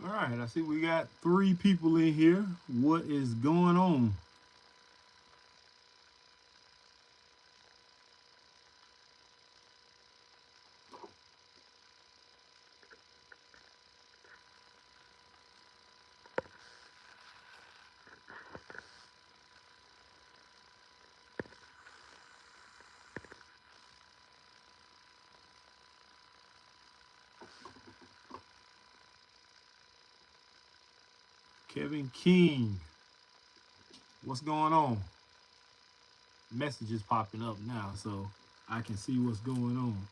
All right, I see we got 3 people in here. What is going on? Kevin King, what's going on? Messages popping up now, so I can see what's going on.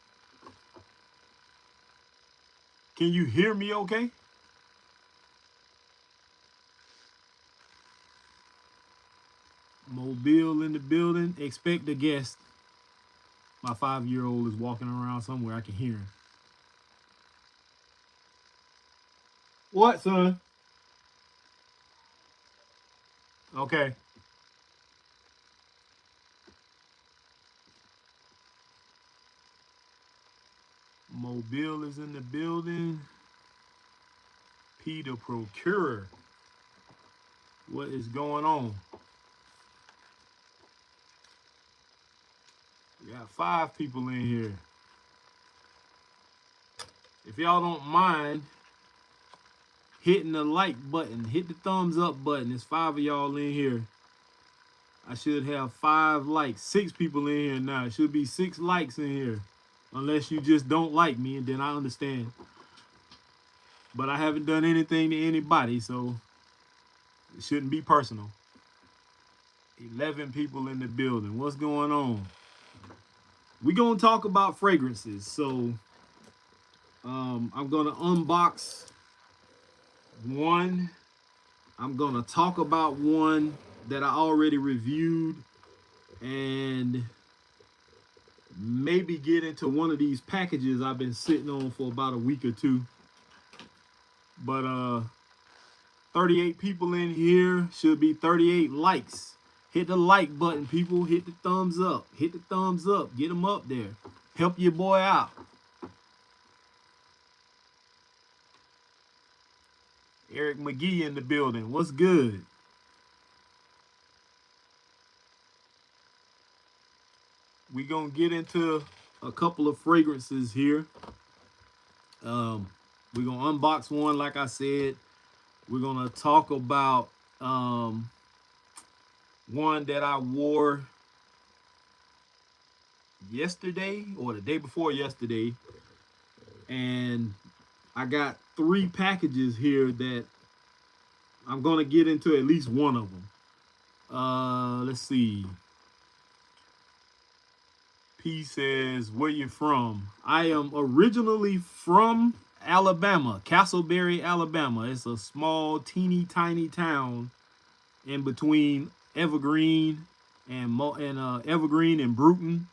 Can you hear me okay? Mobile in the building. Expect a guest. My 5-year-old is walking around somewhere. I can hear him. What, son? Okay. Mobile is in the building. Peter Procurer. What is going on? We got 5 people in here. If y'all don't mind hitting the like button, hit the thumbs up button. There's 5 of y'all in here. I should have 5 likes. 6 people in here now. It should be 6 likes in here. Unless you just don't like me, and then I understand. But I haven't done anything to anybody, so it shouldn't be personal. 11 people in the building. What's going on? We're going to talk about fragrances. So I'm going to unbox one. I'm going to talk about one that I already reviewed and maybe get into one of these packages I've been sitting on for about a week or two. But 38 people in here, should be 38 likes. Hit the like button, people. Hit the thumbs up. Hit the thumbs up. Get them up there. Help your boy out. Eric McGee in the building. What's good? We gonna get into a couple of fragrances here. We're gonna unbox one, like I said. We're gonna talk about one that I wore yesterday or the day before yesterday, and I got 3 packages here that I'm gonna get into at least one of them. Let's see. P says, where you from? I am originally from Alabama, Castleberry, Alabama. It's a small, teeny tiny town in between Evergreen and Evergreen and Bruton.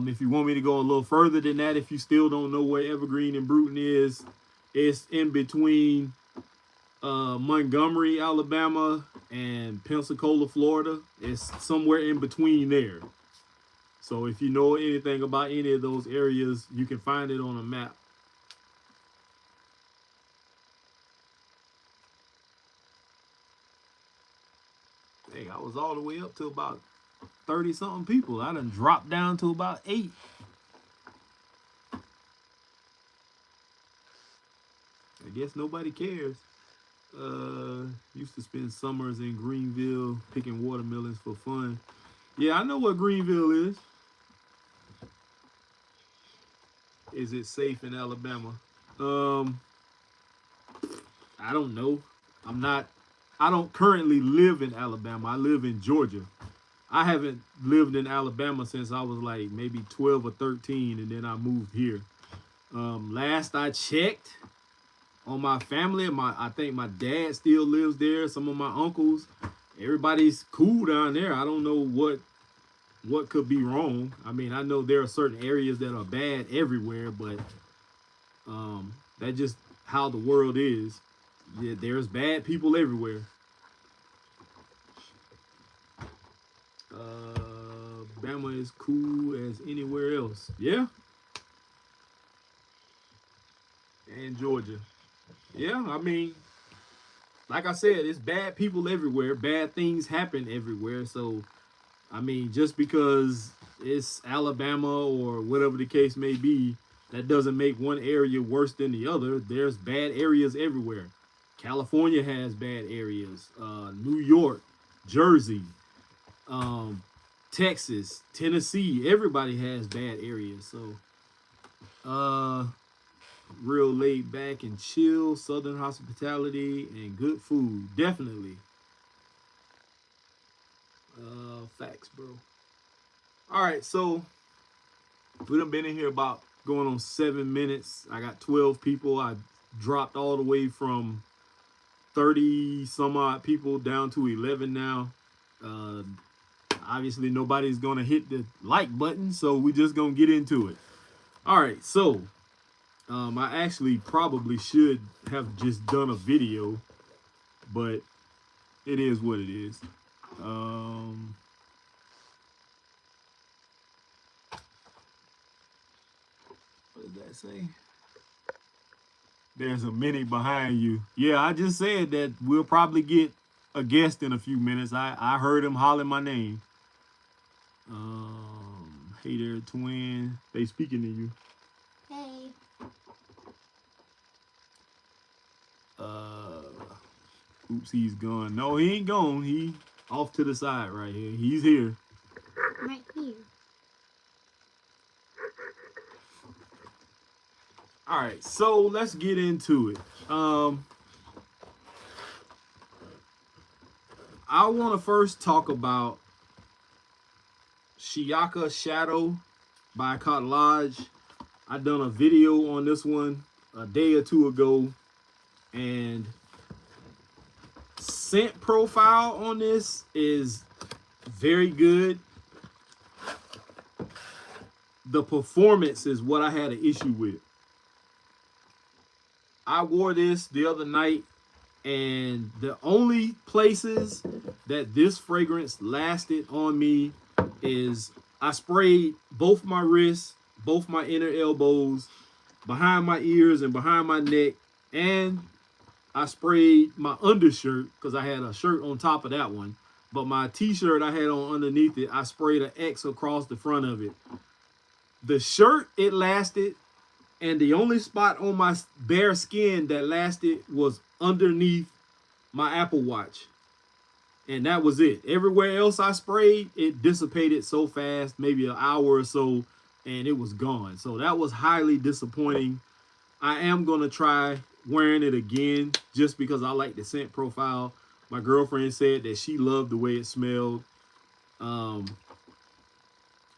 If you want me to go a little further than that, if you still don't know where Evergreen and Bruton is, it's in between Montgomery, Alabama, and Pensacola, Florida. It's somewhere in between there. So if you know anything about any of those areas, you can find it on a map. Hey, I was all the way up to about 30 something people. I done dropped down to about 8. I guess nobody cares. Used to spend summers in Greenville picking watermelons for fun. Yeah, I know what Greenville is. Is it safe in Alabama? I don't know. I don't currently live in Alabama. I live in Georgia. I haven't lived in Alabama since I was like maybe 12 or 13, and then I moved here. Last I checked on my family, I think my dad still lives there. Some of my uncles, everybody's cool down there. I don't know what could be wrong. I mean, I know there are certain areas that are bad everywhere, but that's just how the world is. Yeah, there's bad people everywhere. Bama is cool as anywhere else. Yeah, and Georgia. Yeah, I mean, like I said, it's bad people everywhere. Bad things happen everywhere. So, I mean, just because it's Alabama or whatever the case may be, that doesn't make one area worse than the other. There's bad areas everywhere. California has bad areas. New York, Jersey, um, Texas, Tennessee. Everybody has bad areas. So, uh, real laid back and chill, Southern hospitality and good food, definitely. Facts, bro. All right, so we done been in here about going on 7 minutes. I got 12 people. I dropped all the way from 30 some odd people down to 11 now. Uh, Obviously, nobody's gonna hit the like button, so we just gonna get into it. All right, so I actually probably should have just done a video, but it is what it is. Um, what did that say? There's a minute behind you. Yeah, I just said that we'll probably get a guest in a few minutes. I heard him holler my name. Hey there, twin. They speaking to you. Hey. Oops, he's gone. No, he ain't gone. He off to the side right here. He's here. Right here. All right, so let's get into it. I want to first talk about Shiaka Shadow by Colognes. I done a video on this one a day or two ago, and scent profile on this is very good. The performance is what I had an issue with. I wore this the other night, and the only places that this fragrance lasted on me is I sprayed both my wrists, both my inner elbows, behind my ears and behind my neck, and I sprayed my undershirt because I had a shirt on top of that one. But my t-shirt I had on underneath it, I sprayed an X across the front of it. The shirt, it lasted, and the only spot on my bare skin that lasted was underneath my Apple Watch. And that was it. Everywhere else I sprayed, it dissipated so fast, maybe an hour or so, and it was gone. So that was highly disappointing. I am going to try wearing it again just because I like the scent profile. My girlfriend said that she loved the way it smelled. I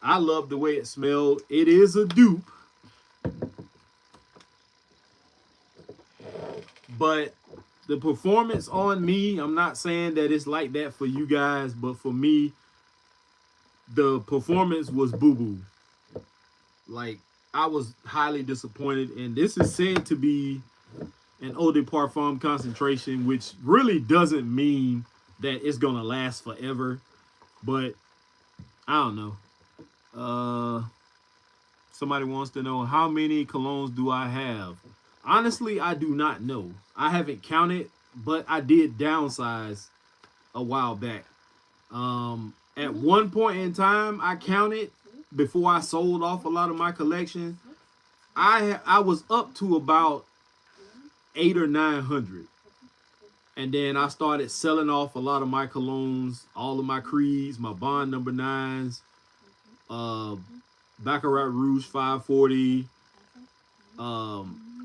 love the way it smelled. It is a dupe, but the performance on me, I'm not saying that it's like that for you guys, but for me, the performance was boo-boo. Like, I was highly disappointed, and this is said to be an eau de parfum concentration, which really doesn't mean that it's gonna last forever, but I don't know. Somebody wants to know, how many colognes do I have? Honestly, I do not know. I haven't counted, but I did downsize a while back. At one point in time, I counted before I sold off a lot of my collection. I was up to about 800 or 900. And then I started selling off a lot of my colognes, all of my Creeds, my Bond number 9s, Baccarat Rouge 540.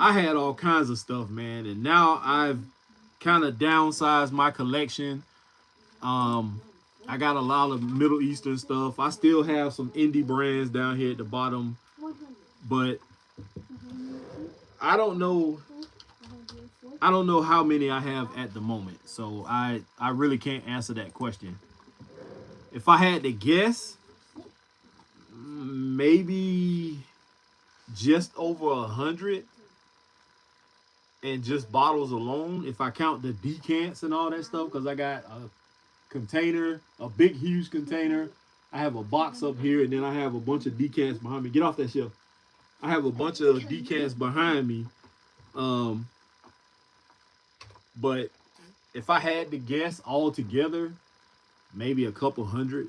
I had all kinds of stuff, man. And now I've kind of downsized my collection. I got a lot of Middle Eastern stuff. I still have some indie brands down here at the bottom, but I don't know how many I have at the moment. So I really can't answer that question. If I had to guess, maybe just over 100, and just bottles alone, if I count the decants and all that stuff, because I got a container, a big huge container I have a box up here, and then I have a bunch of decants behind me. Get off that shelf. I have a bunch of decants behind me. Um, but if I had to guess all together, maybe a couple hundred.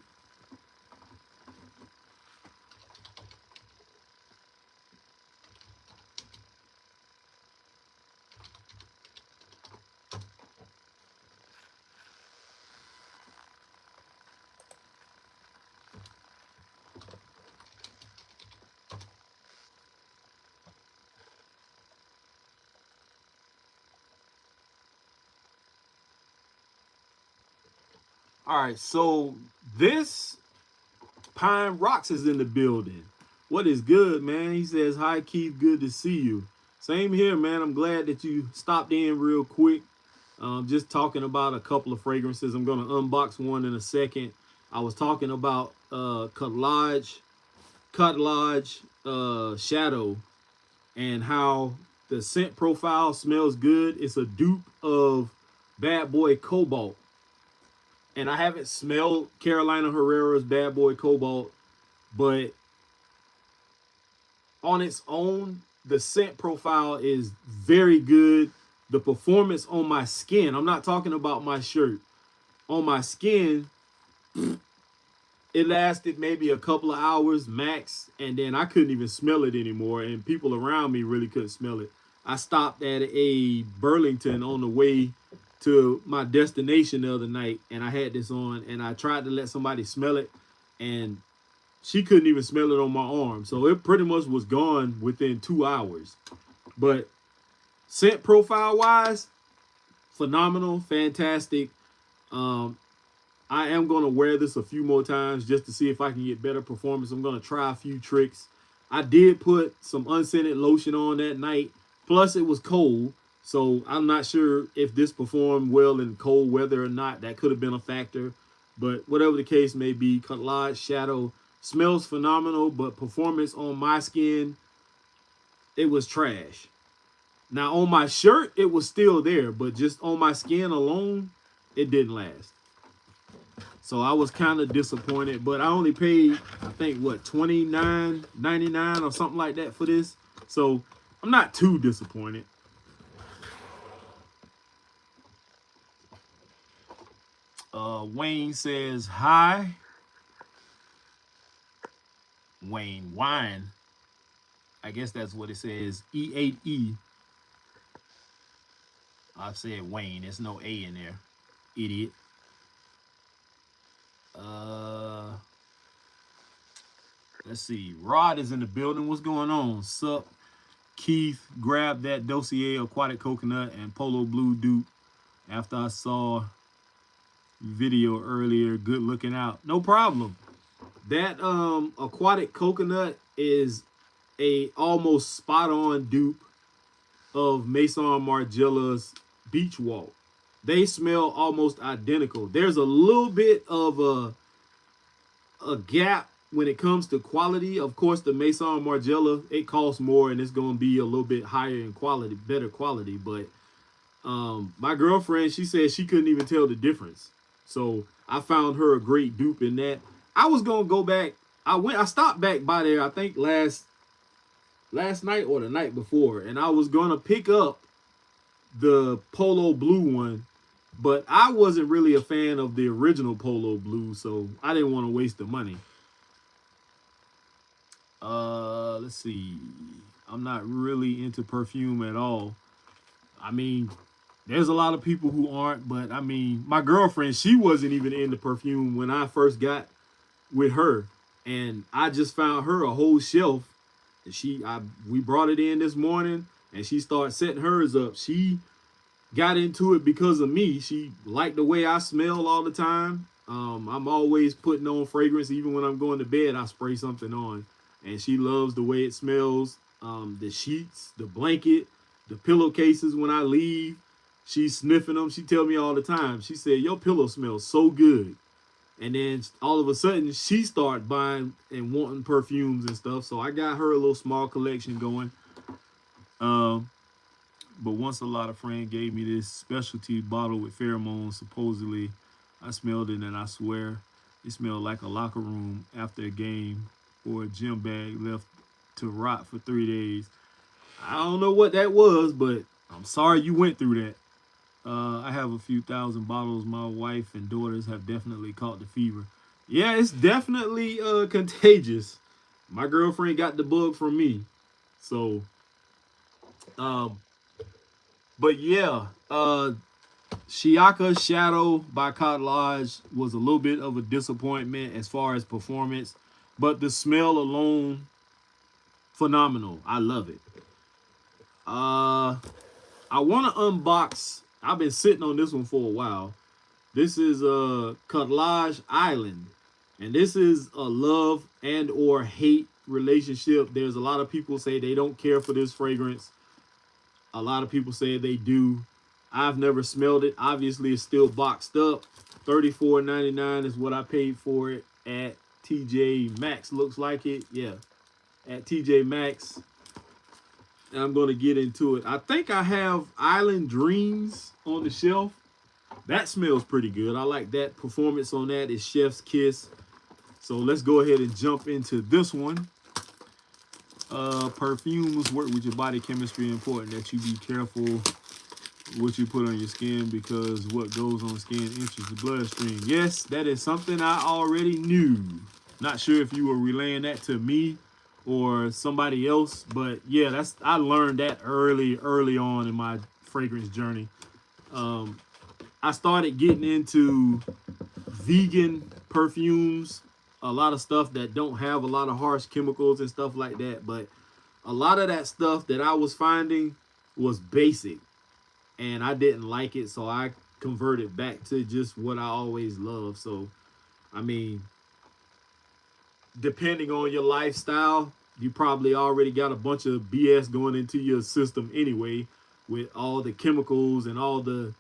All right, so this Pine Rocks is in the building. What is good, man? He says, hi, Keith. Good to see you. Same here, man. I'm glad that you stopped in real quick. Just talking about a couple of fragrances. I'm going to unbox one in a second. I was talking about Colognes Shadow and how the scent profile smells good. It's a dupe of Bad Boy Cobalt. And I haven't smelled Carolina Herrera's Bad Boy Cobalt, but on its own, the scent profile is very good. The performance on my skin, I'm not talking about my shirt. On my skin, it lasted maybe a couple of hours max, and then I couldn't even smell it anymore, and people around me really couldn't smell it. I stopped at a Burlington on the way to my destination the other night, and I had this on, and I tried to let somebody smell it, and she couldn't even smell it on my arm. So it pretty much was gone within 2 hours. But scent profile wise, phenomenal, fantastic. I am going to wear this a few more times just to see if I can get better performance. I'm going to try a few tricks. I did put some unscented lotion on that night. Plus, it was cold. So I'm not sure if this performed well in cold weather or not. That could have been a factor. But whatever the case may be, Colognes Shadow smells phenomenal. But performance on my skin, it was trash. Now, on my shirt, it was still there. But just on my skin alone, it didn't last. So I was kind of disappointed, but I only paid, I think, what, $29.99 or something like that for this. So I'm not too disappointed. Wayne says, hi. Wayne, wine. I guess that's what it says, E8E. I said Wayne, there's no A in there, idiot. Let's see. Rod is in the building. What's going on? Sup? Keith grabbed that Dossier Aquatic Coconut and Polo Blue dupe after I saw video earlier. Good looking out. No problem. That Aquatic Coconut is a almost spot on dupe of Maison Margiela's Beach Walk. They smell almost identical. There's a little bit of a gap when it comes to quality. Of course, the Maison Margiela, it costs more and it's going to be a little bit higher in quality, better quality. But my girlfriend, she said she couldn't even tell the difference. So I found her a great dupe in that. I was going to go back. I stopped back by there, I think last night or the night before. And I was going to pick up the Polo Blue one. But I wasn't really a fan of the original Polo Blue, so I didn't want to waste the money. Let's see. I'm not really into perfume at all. I mean, there's a lot of people who aren't, but I mean, my girlfriend, she wasn't even into perfume when I first got with her. And I just found her a whole shelf. We brought it in this morning, and she started setting hers up. She got into it because of me. She liked the way I smell all the time. I'm always putting on fragrance. Even when I'm going to bed, I spray something on. And she loves the way it smells. The sheets, the blanket, the pillowcases when I leave. She's sniffing them. She tell me all the time. She said, your pillow smells so good. And then all of a sudden, she started buying and wanting perfumes and stuff. So I got her a little small collection going. But once a lot of friend gave me this specialty bottle with pheromones, supposedly I smelled it and I swear It smelled like a locker room after a game or a gym bag left to rot for 3 days. I don't know what that was, but I'm sorry you went through that. I have a few thousand bottles. My wife and daughters have definitely caught the fever. Yeah, it's definitely contagious. My girlfriend got the bug from me. So, um, but yeah, Shiaka Shadow by Colognes was a little bit of a disappointment as far as performance, but the smell alone, phenomenal. I love it. I want to unbox. I've been sitting on this one for a while. This is Colognes Island, and this is a love and or hate relationship. There's a lot of people say they don't care for this fragrance. A lot of people say they do. I've never smelled it. Obviously, it's still boxed up. $34.99 is what I paid for it at TJ Maxx. Looks like it. Yeah, at TJ Maxx. And I'm going to get into it. I think I have Island Dreams on the shelf. That smells pretty good. I like that. Performance on that is Chef's Kiss. So let's go ahead and jump into this one. Perfumes work with your body chemistry. Important that you be careful what you put on your skin because what goes on skin enters the bloodstream. Yes, that is something I already knew. Not sure if you were relaying that to me or somebody else, but yeah, I learned that early on in my fragrance journey. I started getting into vegan perfumes, a lot of stuff that don't have a lot of harsh chemicals and stuff like that. But a lot of that stuff that I was finding was basic and I didn't like it. So I converted back to just what I always loved. So, I mean, depending on your lifestyle, you probably already got a bunch of BS going into your system anyway with all the chemicals and all the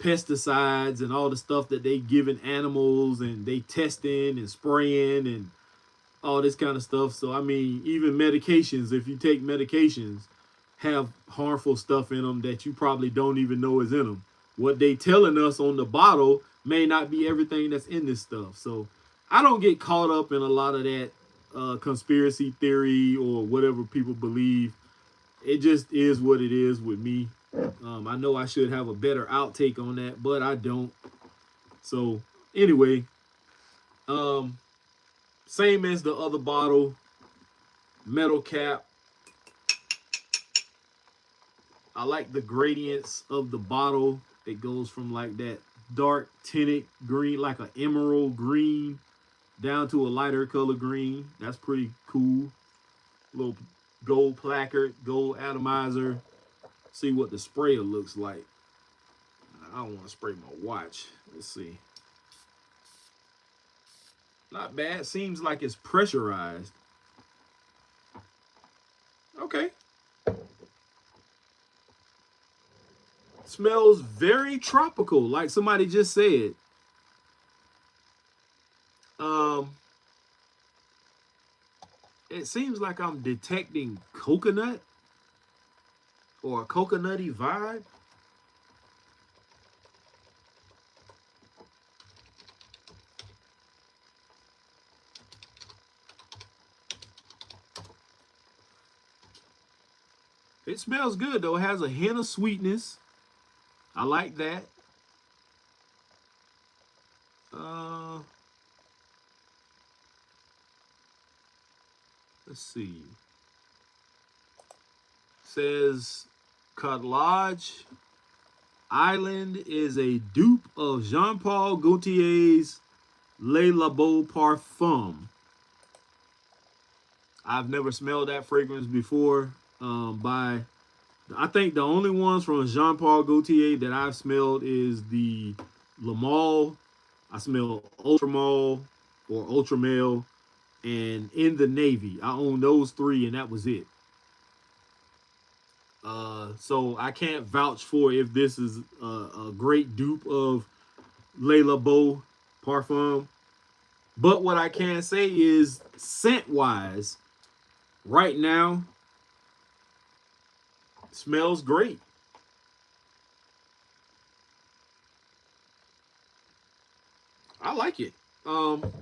pesticides and all the stuff that they giving animals and they testing and spraying and all this kind of stuff. So I mean, even medications, if you take medications, have harmful stuff in them that you probably don't even know is in them. What they telling us on the bottle may not be everything that's in this stuff. So I don't get caught up in a lot of that conspiracy theory or whatever people believe. It just is what it is with me. I know I should have a better outtake on that, but I don't. So anyway, same as the other bottle, metal cap. I like the gradients of the bottle. It goes from like that dark tinted green, like an emerald green, down to a lighter color green. That's pretty cool. Little gold placard, gold atomizer. See what the sprayer looks like. I don't want to spray my watch. Let's see. Not bad. Seems like it's pressurized. Okay. Smells very tropical, like somebody just said. It seems like I'm detecting coconut or a coconutty vibe. It smells good though. It has a hint of sweetness. I like that. Let's see. Says Colognes Island is a dupe of Jean-Paul Gaultier's Le Labo Parfum. I've never smelled that fragrance before. I think the only ones from Jean-Paul Gaultier that I've smelled is the Le Male. I smell Ultramale or Ultramale, and In the Navy. I own those three, and that was it. So I can't vouch for if this is a great dupe of Le Labo Parfum. But what I can say is, scent-wise, right now, smells great. I like it. Um,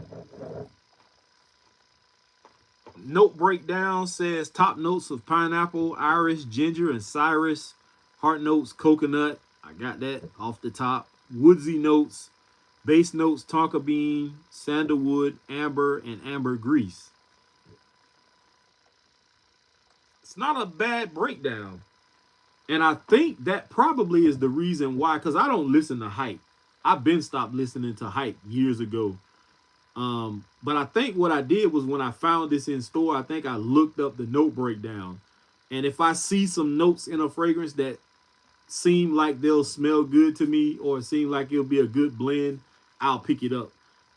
Note breakdown says top notes of pineapple, iris, ginger, and cyrus. Heart notes, coconut. I got that off the top. Woodsy notes, base notes, tonka bean, sandalwood, amber, and ambergris. It's not a bad breakdown. And I think that probably is the reason why, because I don't listen to hype. I've been stopped listening to hype years ago. But I think what I did was when I found this in store, I think I looked up the note breakdown. And if I see some notes in a fragrance that seem like they'll smell good to me or seem like it'll be a good blend, I'll pick it up.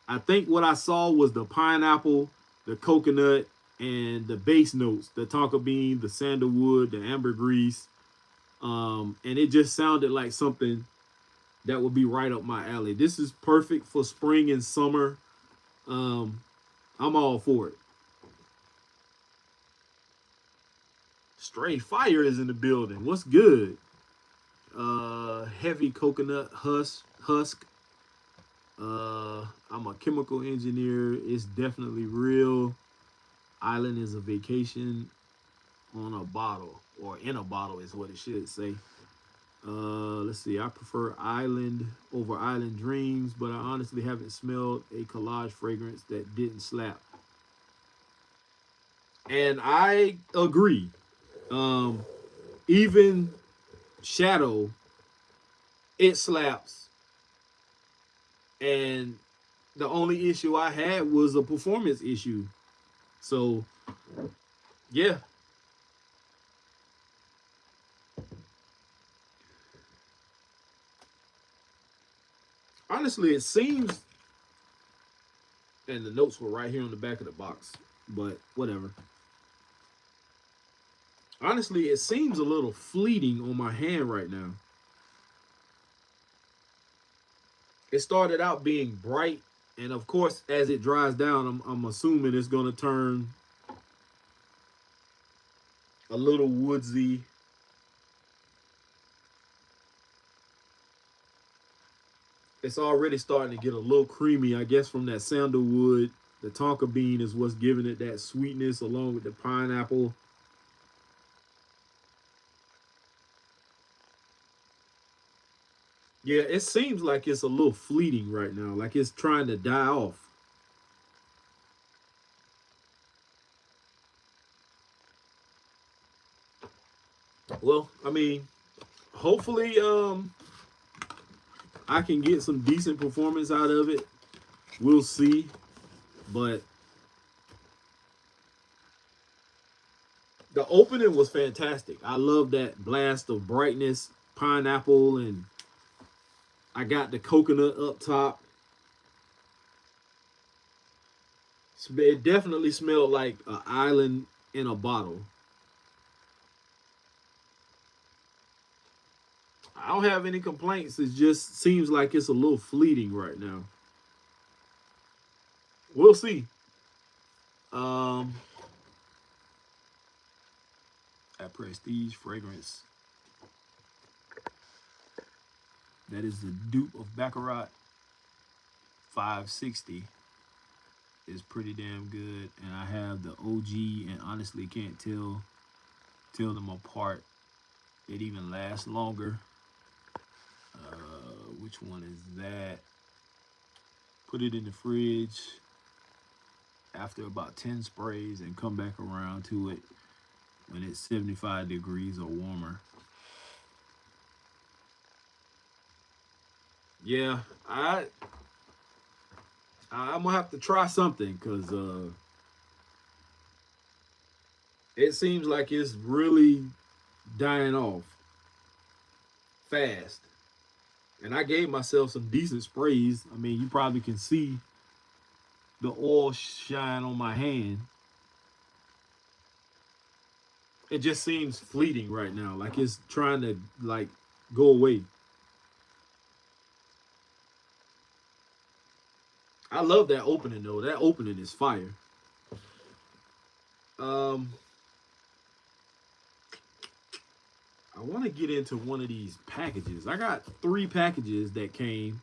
I think what I saw was the pineapple, the coconut, and the base notes, the tonka bean, the sandalwood, the ambergris. And it just sounded like something that would be right up my alley. This is perfect for spring and summer. Um, I'm all for it. Stray Fire is in the building. What's good? Heavy coconut husk. I'm a chemical engineer. It's definitely real. Island is a vacation on a bottle, or in a bottle is what it should say. Let's see. I prefer Island over Island Dreams, but I honestly haven't smelled a collage fragrance that didn't slap. And I agree. Um, Even Shadow, it slaps. And the only issue I had was a performance issue. So, yeah. Honestly, it seems, and the notes were right here on the back of the box, but whatever. Honestly, it seems a little fleeting on my hand right now. It started out being bright, and of course, as it dries down, I'm assuming it's going to turn a little woodsy. It's already starting to get a little creamy, I guess, from that sandalwood. The tonka bean is what's giving it that sweetness along with the pineapple. Yeah, it seems like it's a little fleeting right now, like it's trying to die off. Well, I mean, hopefully I can get some decent performance out of it. We'll see. But the opening was fantastic. I love that blast of brightness, pineapple, and I got the coconut up top. It definitely smelled like an island in a bottle. I don't have any complaints. It just seems like it's a little fleeting right now. We'll see. Um, at Prestige Fragrance, that is the dupe of Baccarat 560. Is pretty damn good, and I have the OG, and honestly can't tell them apart. It even lasts longer. Which one is that? Put it in the fridge after about 10 sprays and come back around to it when it's 75 degrees or warmer. Yeah, I'm gonna have to try something because it seems like it's really dying off fast. And I gave myself some decent sprays. I mean, you probably can see the oil shine on my hand. It just seems fleeting right now, like it's trying to like go away. I love that opening though. That opening is fire. Um, I want to get into one of these packages. I got 3 packages that came.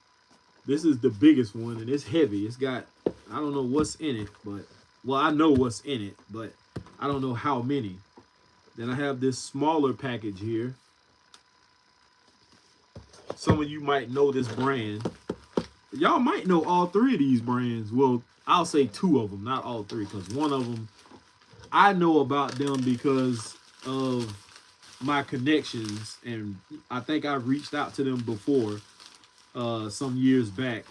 This is the biggest one, and it's heavy. It's got, I don't know what's in it, but, well, I know what's in it, but I don't know how many. Then I have this smaller package here. Some of you might know this brand. Y'all might know all three of these brands. Well, I'll say two of them, not all three, because one of them, I know about them because of my connections, and I think I reached out to them before, some years back,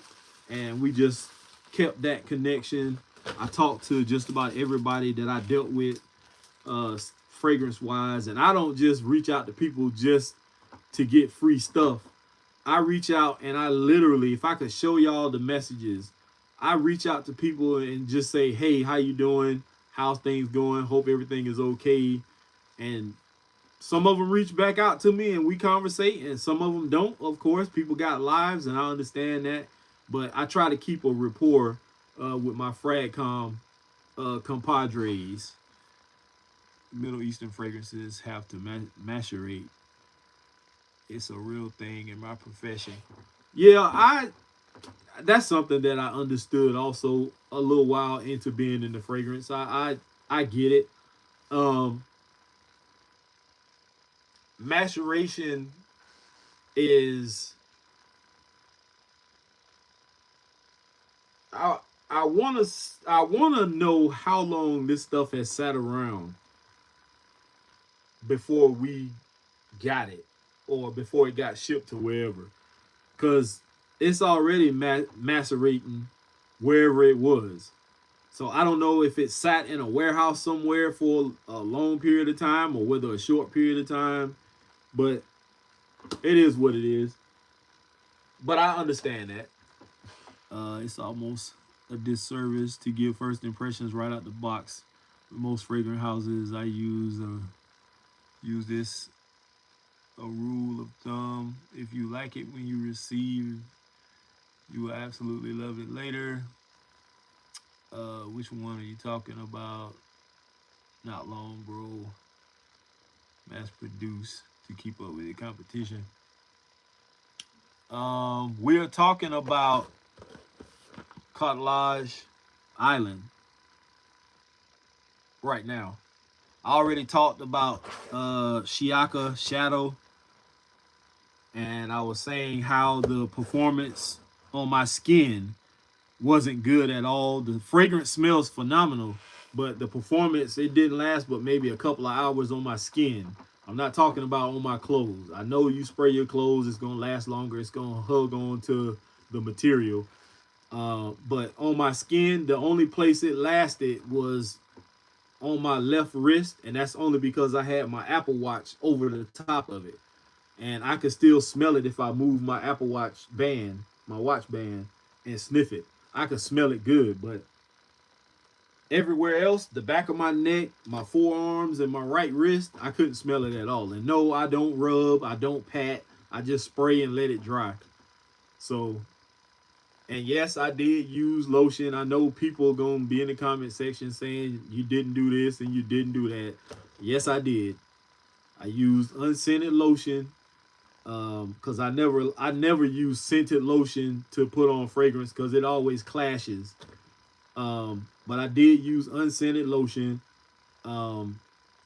and we just kept that connection. I talked to just about everybody that I dealt with, fragrance wise, and I don't just reach out to people just to get free stuff. I reach out and I literally, if I could show y'all the messages, I reach out to people and just say, hey, how you doing? How's things going? Hope everything is okay. And some of them reach back out to me and we conversate, and some of them don't. Of course, people got lives, and I understand that. But I try to keep a rapport with my Fragcom compadres. Middle Eastern fragrances have to macerate. It's a real thing in my profession. Yeah, that's something that I understood also a little while into being in the fragrance. I get it. Um, Maceration is, I I wanna know how long this stuff has sat around before we got it, or before it got shipped to wherever, because it's already macerating wherever it was. So I don't know if it sat in a warehouse somewhere for a long period of time or whether a short period of time, but it is what it is. But I understand that. It's almost a disservice to give first impressions right out the box. Most fragrant houses I use this a rule of thumb. If you like it when you receive, you will absolutely love it later. Which one are you talking about? Not long, bro. Mass produce to keep up with the competition. We're talking about Colognes Island right now. I already talked about Shiaka Shadow, and I was saying how the performance on my skin wasn't good at all. The fragrance smells phenomenal, but the performance, it didn't last but maybe a couple of hours on my skin. I'm not talking about on my clothes. I know you spray your clothes, it's gonna last longer, it's gonna hug on to the material. But on my skin, the only place it lasted was on my left wrist, and that's only because I had my Apple Watch over the top of it, and I could still smell it if I move my Apple Watch band, my watch band, and sniff it. I could smell it good, but everywhere else, the back of my neck, my forearms, and my right wrist, I couldn't smell it at all. And no, I don't rub, I don't pat, I just spray and let it dry. So, and yes, I did use lotion. I know people are going to be in the comment section saying you didn't do this and you didn't do that. Yes, I did. I used unscented lotion, because I never use scented lotion to put on fragrance because it always clashes. But I did use unscented lotion. Um,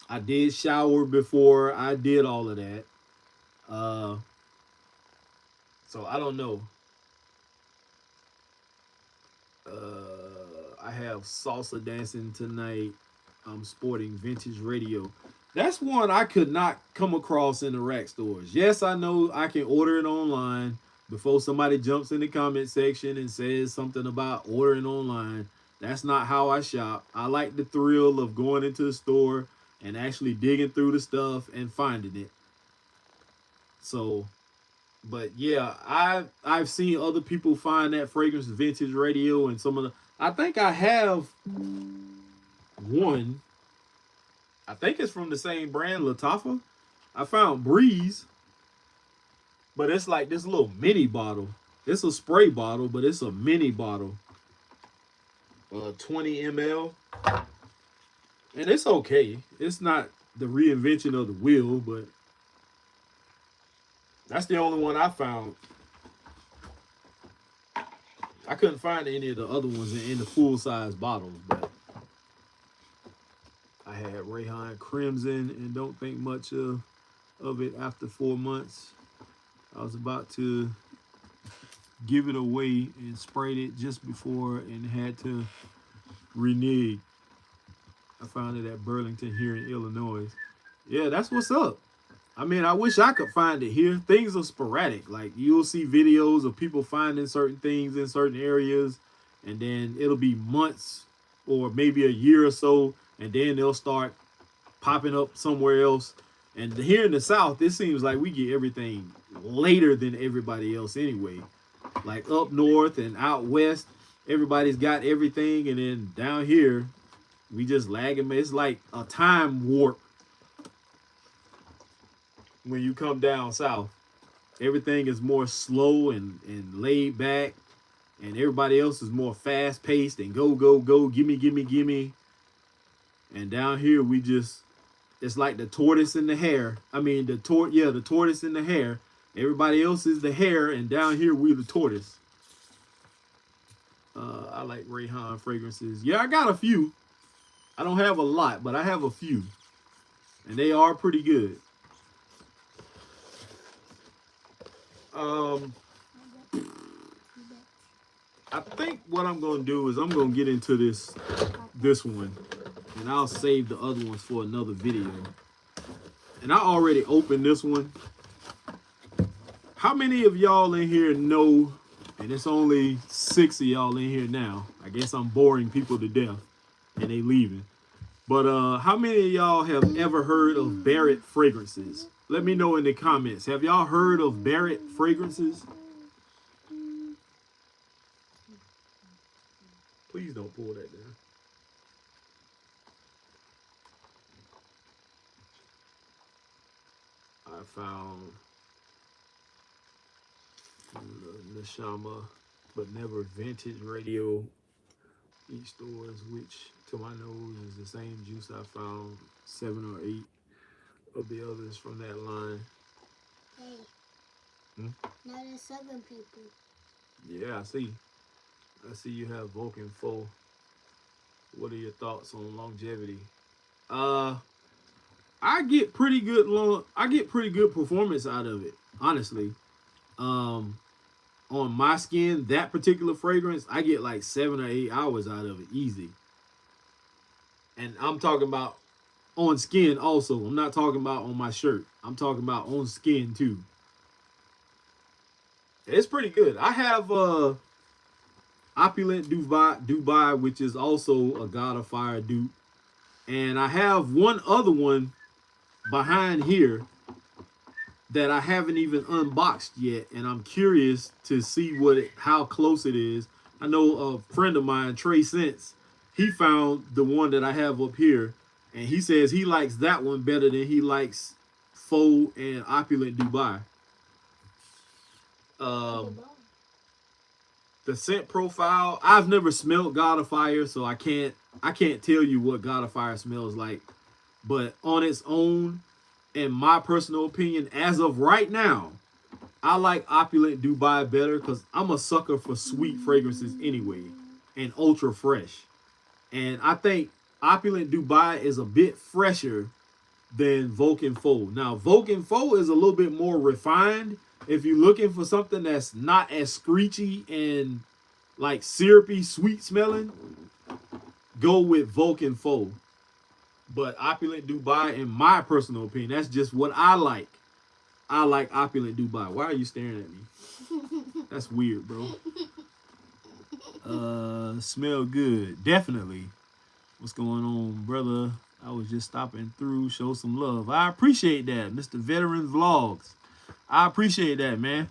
I did shower before I did all of that. Uh, so I don't know. I have salsa dancing tonight. I'm sporting vintage radio. That's one I could not come across in the rack stores. Yes, I know I can order it online before somebody jumps in the comment section and says something about ordering online. That's not how I shop. I like the thrill of going into the store and actually digging through the stuff and finding it. So, but yeah, I've seen other people find that fragrance vintage radio, and some of the, I think I have one. I think it's from the same brand, Latafa. I found Breeze, but it's like this little mini bottle. It's a spray bottle, but it's a mini bottle, 20 ml, and it's okay. It's not the reinvention of the wheel, but that's the only one I found. I couldn't find any of the other ones in the full size bottles, but I had Rayhan Crimson and don't think much of it after 4 months. I was about to give it away and sprayed it just before and had to renege. I found it at Burlington here in Illinois. Yeah, that's what's up. I mean, I wish I could find it here. Things are sporadic. Like, you'll see videos of people finding certain things in certain areas, and then it'll be months or maybe a year or so, and then they'll start popping up somewhere else. And here in the South, it seems like we get everything later than everybody else anyway. Like up north and out west, everybody's got everything, and then down here, we just lagging. It's like a time warp when you come down south. Everything is more slow and laid back, and everybody else is more fast paced and go, go, go, gimme, gimme, gimme. And down here, we just, it's like the tortoise and the hare. I mean, the tortoise and the hare. Everybody else is the hare, and down here, we're the tortoise. I like Rayhan fragrances. Yeah, I got a few. I don't have a lot, but I have a few. And they are pretty good. I think what I'm going to do is I'm going to get into this one. And I'll save the other ones for another video. And I already opened this one. How many of y'all in here know, and it's only 6 of y'all in here now. I guess I'm boring people to death and they leaving. But how many of y'all have ever heard of Barrett fragrances? Let me know in the comments. Have y'all heard of Barrett fragrances? Please don't pull that down. I found Neshama, but never vintage radio e-stores, which to my nose is the same juice I found 7 or 8 of the others from that line. Hey, now there's Southern people. Yeah, I see you have Vulcan 4. What are your thoughts on longevity? I get pretty good performance out of it, honestly. On my skin, that particular fragrance, I get like 7 or 8 hours out of it, easy. And I'm talking about on skin also. I'm not talking about on my shirt. I'm talking about on skin too. It's pretty good. I have Opulent Dubai, which is also a God of Fire dupe. And I have one other one behind here that I haven't even unboxed yet, and I'm curious to see how close it is. I know a friend of mine, Trey Sense, he found the one that I have up here, and he says he likes that one better than he likes Faux and Opulent Dubai. The scent profile, I've never smelled God of Fire, so I can't tell you what God of Fire smells like. But on its own, in my personal opinion, as of right now, I like Opulent Dubai better because I'm a sucker for sweet fragrances anyway and ultra fresh. And I think Opulent Dubai is a bit fresher than Vulcan Faux. Now, Vulcan Faux is a little bit more refined. If you're looking for something that's not as screechy and like syrupy, sweet smelling, go with Vulcan Faux. But Opulent Dubai, in my personal opinion, that's just what I like. I like Opulent Dubai. Why are you staring at me? That's weird, bro. Smell good. Definitely. What's going on, brother? I was just stopping through, show some love. I appreciate that, Mr. Veteran Vlogs. I appreciate that, man.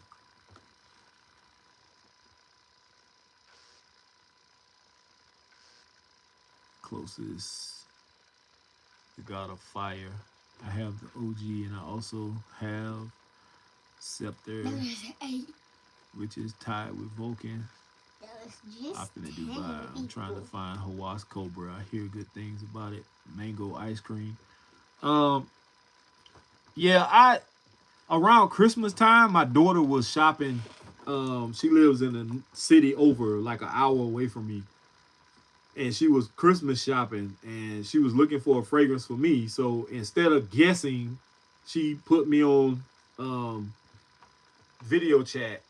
Closest, the God of Fire. I have the OG, and I also have Scepter, which is tied with Vulcan. Opulent Dubai. I'm trying to find Hawas Cobra. I hear good things about it. Mango ice cream. Yeah, around Christmas time, my daughter was shopping She lives in a city over like an hour away from me, and she was Christmas shopping, and she was looking for a fragrance for me. So instead of guessing, she put me on video chat,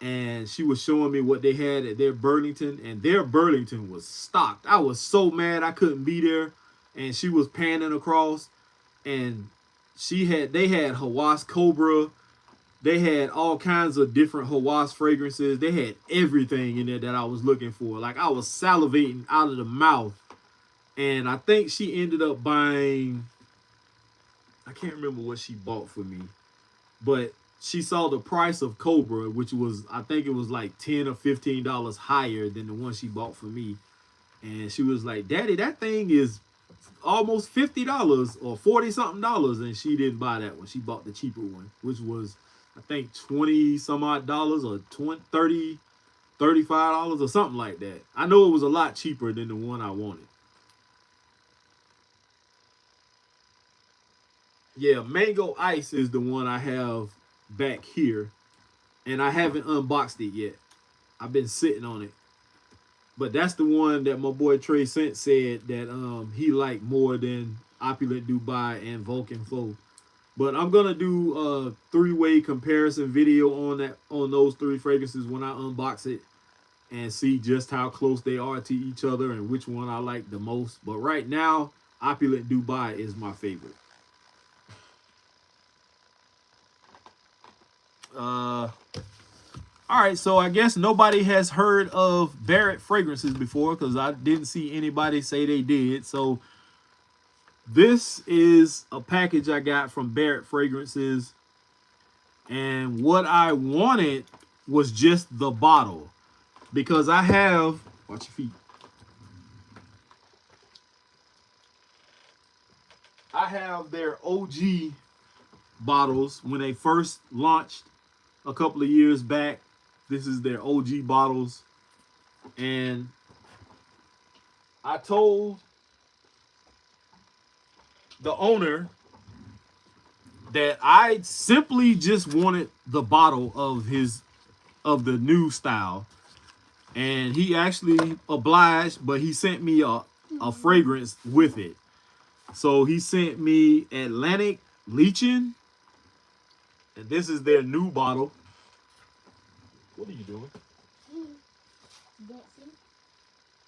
and she was showing me what they had at their Burlington, and their Burlington was stocked. I was so mad I couldn't be there, and she was panning across, and they had Hawas Cobra, they had all kinds of different Hawas fragrances, they had everything in there that I was looking for. Like, I was salivating out of the mouth, and I think she ended up buying, I can't remember what she bought for me, but she saw the price of Cobra, which was, I think it was like $10 or $15 higher than the one she bought for me. And she was like, Daddy, that thing is almost $50 or 40 something dollars. And she didn't buy that one. She bought the cheaper one, which was, I think, 20 some odd dollars, or 20, 30, $35 or something like that. I know it was a lot cheaper than the one I wanted. Yeah, Mango Ice is the one I have back here, and I haven't unboxed it yet. I've been sitting on it, but that's the one that my boy Trey Cent said that he liked more than Opulent Dubai and Vulcan Flow. But I'm gonna do a three-way comparison video on those three fragrances when I unbox it, and see just how close they are to each other and which one I like the most. But right now, Opulent Dubai is my favorite. All right, so I guess nobody has heard of Barrett fragrances before, because I didn't see anybody say they did. So this is a package I got from Barrett Fragrances, and what I wanted was just the bottle, because I have, watch your feet, I have their OG bottles when they first launched a couple of years back. This is their OG bottles, and I told the owner that I simply just wanted the bottle of the new style, and he actually obliged, but he sent me a fragrance with it. So he sent me Atlantic Leechin, and this is their new bottle. What are you doing?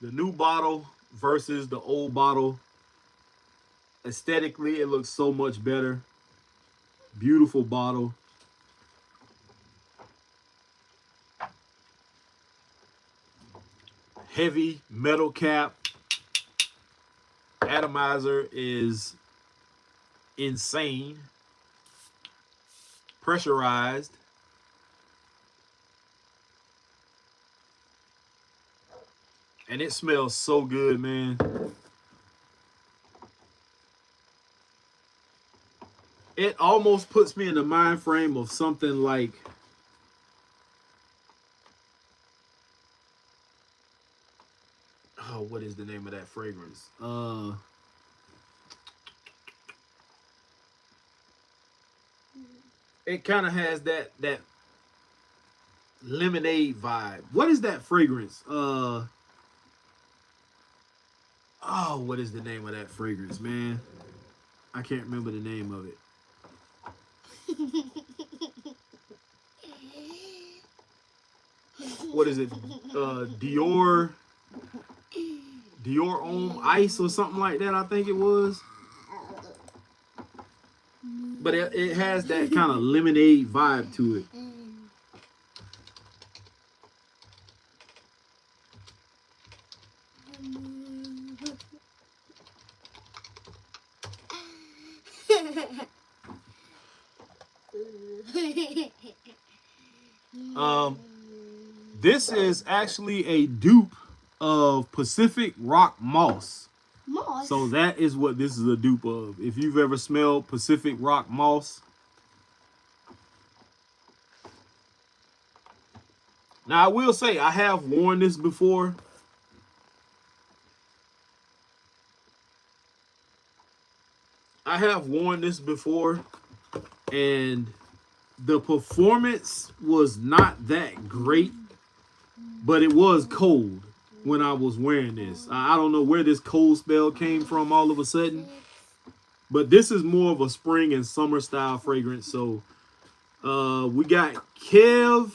The new bottle versus the old bottle. Aesthetically, it looks so much better. Beautiful bottle. Heavy metal cap. Atomizer is insane. Pressurized. And it smells so good, man. It almost puts me in the mind frame of something like, oh, what is the name of that fragrance? It kind of has that lemonade vibe. What is that fragrance? Oh, what is the name of that fragrance, man? I can't remember the name of it. What is it? Dior Homme Ice or something like that, I think it was. But it has that kind of lemonade vibe to it. This is actually a dupe of Pacific Rock Moss. Moss? So that is what this is a dupe of. If you've ever smelled Pacific Rock Moss. Now, I will say, I have worn this before. And The performance was not that great, but it was cold when I was wearing this. I don't know where this cold spell came from all of a sudden, but this is more of a spring and summer style fragrance. So we got Kev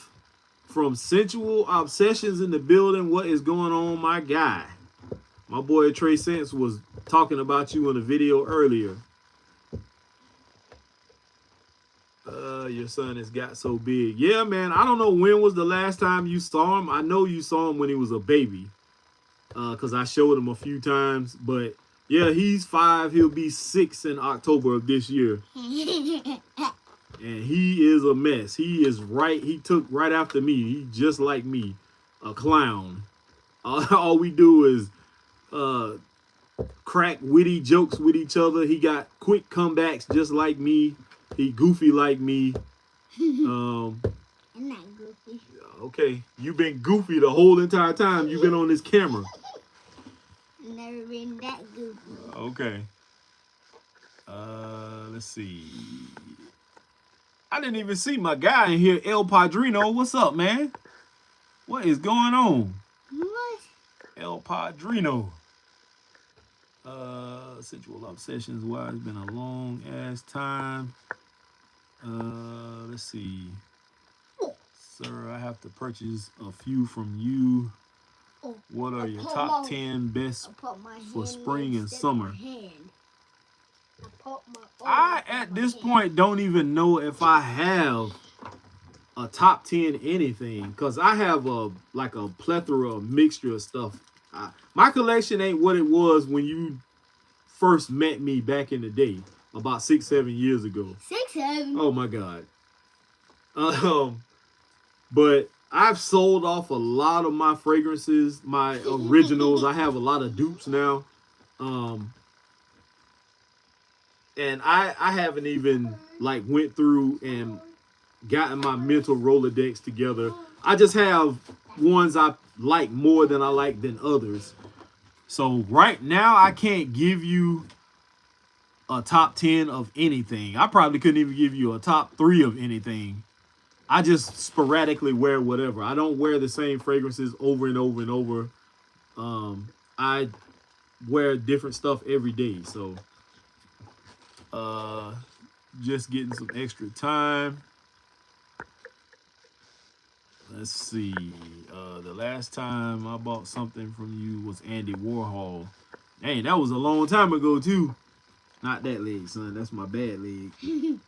from Sensual Obsessions in the building. What is going on, my guy? My boy Trey Sense was talking about you in a video earlier. Your son has got so big. Yeah, man. I don't know when was the last time you saw him. I know you saw him when he was a baby. Because I showed him a few times. But yeah, he's 5. He'll be 6 in October of this year. And he is a mess. He is right. He took right after me. He just like me. A clown. All we do is crack witty jokes with each other. He got quick comebacks just like me. He goofy like me. I'm not goofy. Okay, you've been goofy the whole entire time you've been on this camera. Never been that goofy. Okay. Let's see. I didn't even see my guy in here, El Padrino. What's up, man? What is going on? What? El Padrino. Sensual Obsessions. Why it's been a long ass time. Let's see. Sir, I have to purchase a few from you. What are your top 10 best for spring and summer? I, at this point, don't even know if I have a top 10 anything, because I have a plethora of mixture of stuff. My collection ain't what it was when you first met me back in the day, about 6-7 years ago. 6-7. Oh my God. But I've sold off a lot of my fragrances, my originals. I have a lot of dupes now. And I haven't even went through and gotten my mental Rolodex together. I just have ones I like more than I like than others. So right now I can't give you a top 10 of anything. I probably couldn't even give you a top 3 of anything. I just sporadically wear whatever. I don't wear the same fragrances over and over and over. I wear different stuff every day. So just getting some extra time. Let's see. The last time I bought something from you was Andy Warhol. Hey, that was a long time ago too. Not that leg, son. That's my bad leg. You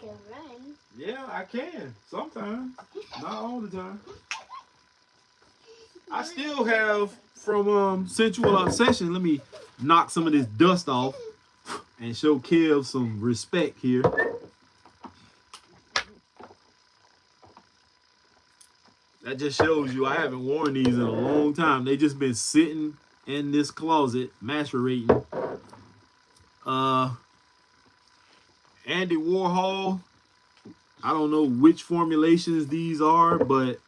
can run. Yeah, I can. Sometimes. Not all the time. I still have from Sensual Obsession. Let me knock some of this dust off and show Kev some respect here. That just shows you I haven't worn these in a long time. They just been sitting in this closet, macerating. Andy Warhol. I don't know which formulations these are, but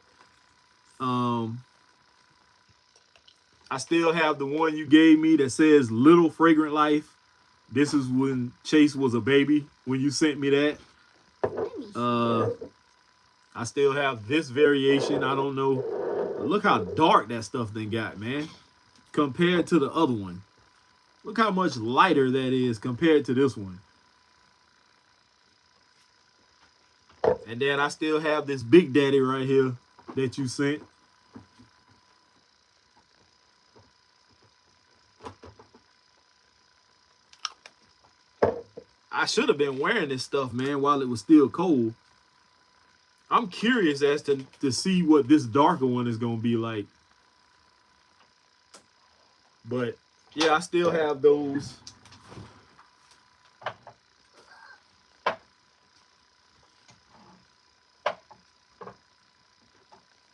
I still have the one you gave me that says Little Fragrant Life. This is when Chase was a baby, when you sent me that. I still have this variation. I don't know. Look how dark that stuff then got, man. Compared to the other one. Look how much lighter that is compared to this one. And then I still have this Big Daddy right here that you sent. I should have been wearing this stuff, man, while it was still cold. I'm curious as to see what this darker one is going to be like. But, yeah, I still have those.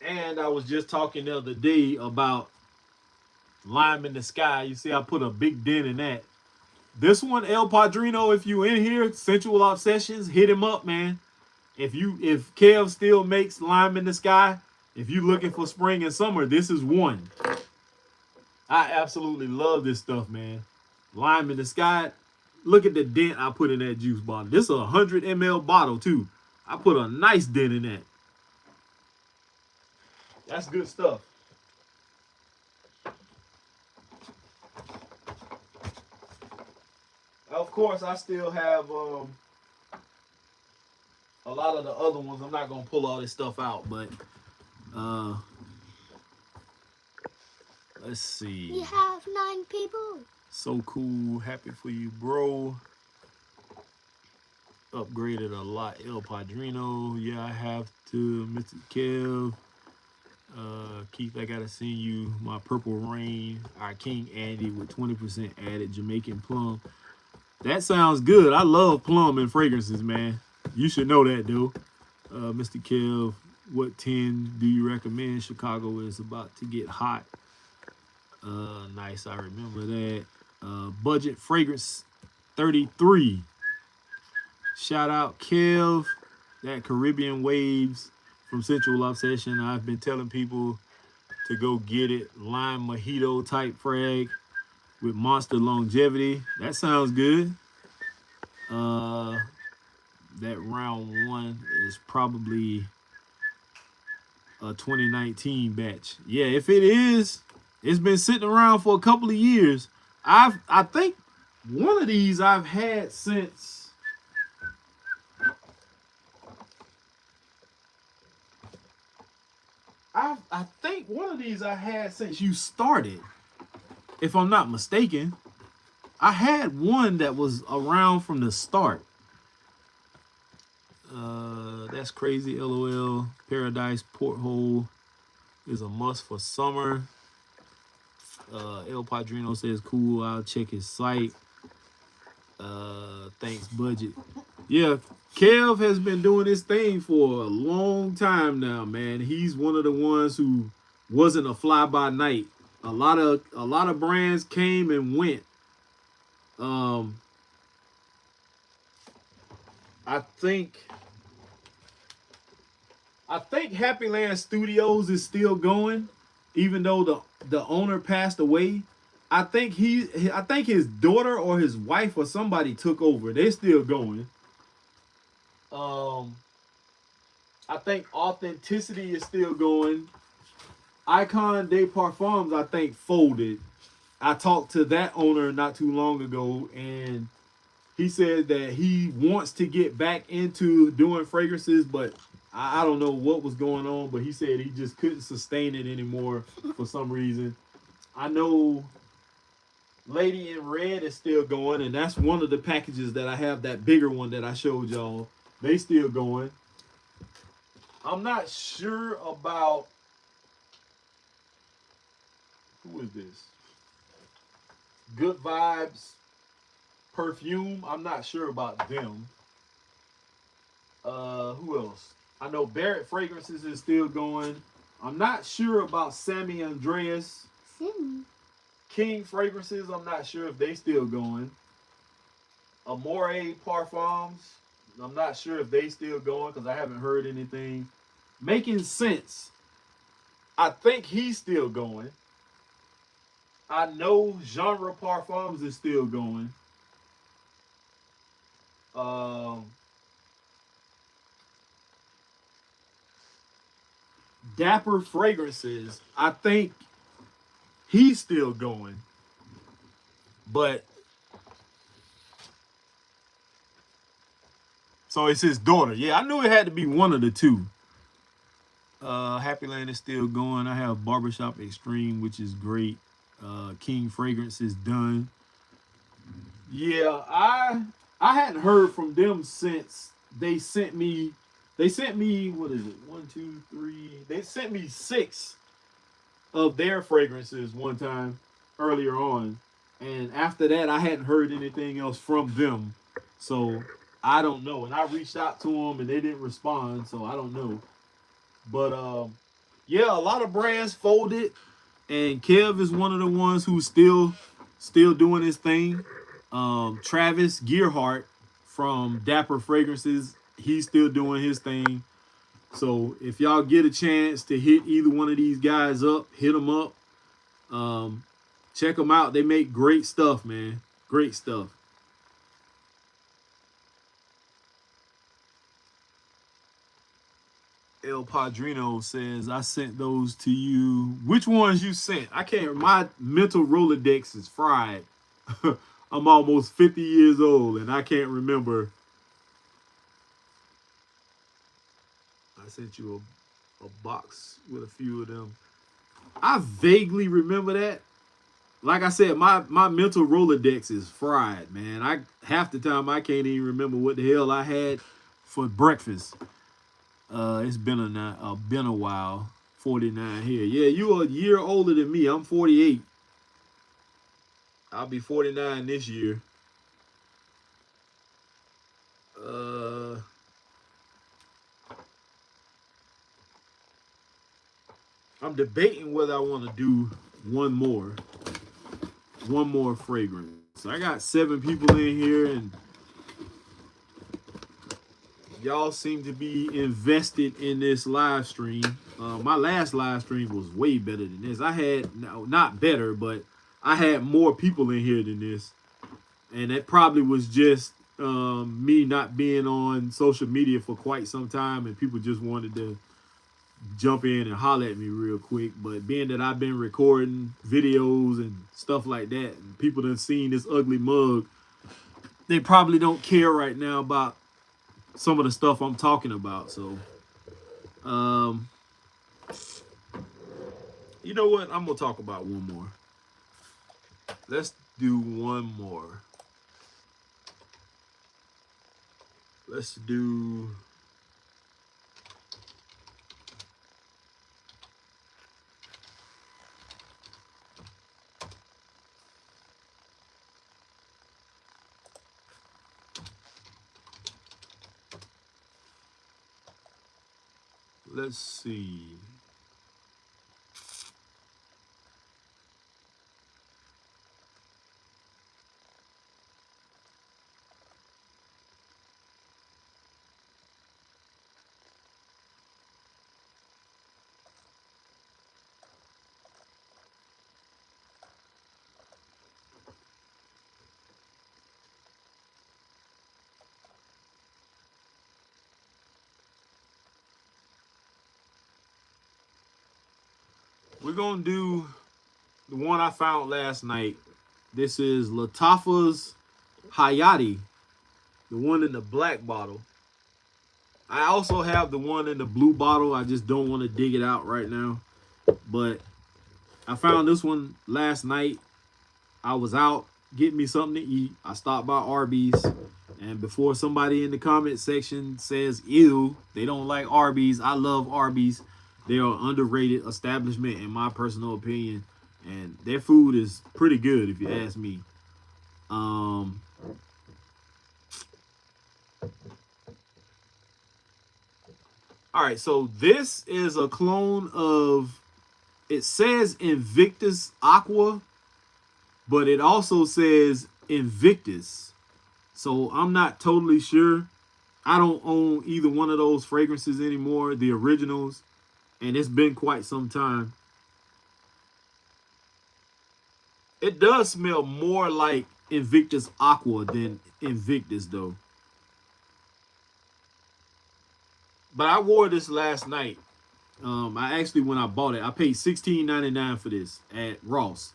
And I was just talking the other day about Lime in the Sky. You see, I put a big dent in that. This one, El Padrino, if you in here, Sensual Obsessions, hit him up, man. If Kev still makes Lime in the Sky, if you looking for spring and summer, this is one. I absolutely love this stuff, man. Lime in the Sky. Look at the dent I put in that juice bottle. This is a 100 ml bottle too. I put a nice dent in that. That's good stuff. Of course, I still have a lot of the other ones. I'm not gonna pull all this stuff out, but uh, let's see. You have 9 people. So cool, happy for you, bro. Upgraded a lot, El Padrino. Yeah, I have to, Mr. Kev. Keith, I gotta send you my Purple Rain, our King Andy with 20% added Jamaican plum. That sounds good. I love plum and fragrances, man. You should know that, though. Mr. Kev, what 10 do you recommend? Chicago is about to get hot. Nice, I remember that. Budget fragrance 33. Shout out Kev, that Caribbean Waves from Central Obsession. I've been telling people to go get it. Lime mojito type frag with Monster Longevity. That sounds good. That round one is probably a 2019 batch. Yeah, if it is, it's been sitting around for a couple of years. I think one of these I've had since I think one of these I had since you started, if I'm not mistaken. I had one that was around from the start. That's crazy. LOL. Paradise Porthole is a must for summer. El Padrino says cool. I'll check his site. Thanks, budget. Yeah, Kev has been doing this thing for a long time now, man. He's one of the ones who wasn't a fly by night. A lot of brands came and went. I think Happy Land Studios is still going, even though the owner passed away. I think his daughter or his wife or somebody took over. They're still going. I think Authenticity is still going. Icon des Parfums, I think, folded. I talked to that owner not too long ago, and he said that he wants to get back into doing fragrances, but I don't know what was going on, but he said he just couldn't sustain it anymore for some reason. I know Lady in Red is still going, and that's one of the packages that I have, that bigger one that I showed y'all. They still going. I'm not sure about, who is this? Good Vibes Perfume. I'm not sure about them. Who else? I know Barrett Fragrances is still going. I'm not sure about Sammy Andreas. King Fragrances, I'm not sure if they still going. Amore Parfums, I'm not sure if they still going because I haven't heard anything. Making Sense, I think he's still going. I know Genre Parfums is still going. Dapper Fragrances, I think he's still going. But so it's his daughter. Yeah, I knew it had to be one of the two. Happy Land is still going. I have Barbershop Extreme, which is great. King Fragrance is done. Yeah, I hadn't heard from them since they sent me, what is it? 1, 2, 3. They sent me 6 of their fragrances one time earlier on. And after that, I hadn't heard anything else from them. So I don't know. And I reached out to them and they didn't respond. So I don't know. But yeah, a lot of brands folded. And Kev is one of the ones who's still doing his thing. Travis Gearhart from Dapper Fragrances, he's still doing his thing. So if y'all get a chance to hit either one of these guys up, hit them up. Check them out. They make great stuff, man. Great stuff. El Padrino says, I sent those to you. Which ones you sent? I can't. My mental Rolodex is fried. I'm almost 50 years old and I can't remember. I sent you a box with a few of them. I vaguely remember that. Like I said, my mental Rolodex is fried, man. I half the time I can't even remember what the hell I had for breakfast. It's been a while. 49 here. Yeah, you a year older than me. I'm 48. I'll be 49 this year. Uh, I'm debating whether I want to do one more fragrance. I got 7 people in here, and y'all seem to be invested in this live stream. My last live stream was way better than this. I had, no, not better, but I had more people in here than this. And that probably was just me not being on social media for quite some time, and people just wanted to jump in and holler at me real quick. But being that I've been recording videos and stuff like that, and people done seen this ugly mug, they probably don't care right now about some of the stuff I'm talking about. So, you know what? I'm gonna talk about one more. Let's do one more. Let's do. Let's see. We're gonna do the one I found last night. This is Lattafa's Hayati, the one in the black bottle. I also have the one in the blue bottle. I just don't want to dig it out right now. But I found this one last night. I was out getting me something to eat. I stopped by Arby's. And before somebody in the comment section says, ew, they don't like Arby's, I love Arby's. They are an underrated establishment in my personal opinion. And their food is pretty good if you ask me. All right, so this is a clone of, it says Invictus Aqua, but it also says Invictus. So I'm not totally sure. I don't own either one of those fragrances anymore, the originals, and it's been quite some time. It does smell more like Invictus Aqua than Invictus, though. But I wore this last night. I actually, when I bought it, I paid $16.99 for this at Ross.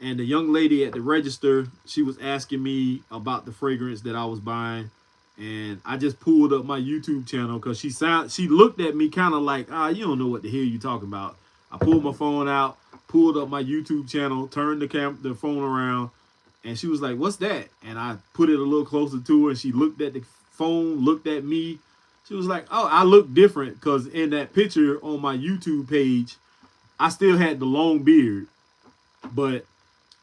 And the young lady at the register, she was asking me about the fragrance that I was buying. And I just pulled up my YouTube channel because she looked at me kind of like, you don't know what the hell you talking about. I pulled my phone out, pulled up my YouTube channel, turned the phone around, and she was like, what's that? And I put it a little closer to her, and she looked at the phone, looked at me. She was like, oh, I look different because in that picture on my YouTube page, I still had the long beard. But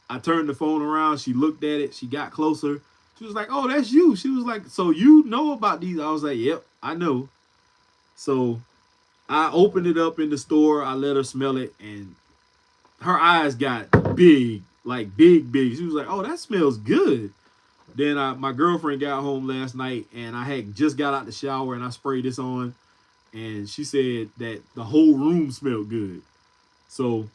I turned the phone around. She looked at it. She got closer. She was like, oh, that's you. She was like, so you know about these? I was like, yep, I know. So I opened it up in the store. I let her smell it. And her eyes got big, like big. She was like, oh, that smells good. Then my girlfriend got home last night, and I had just got out the shower, and I sprayed this on, and she said that the whole room smelled good. So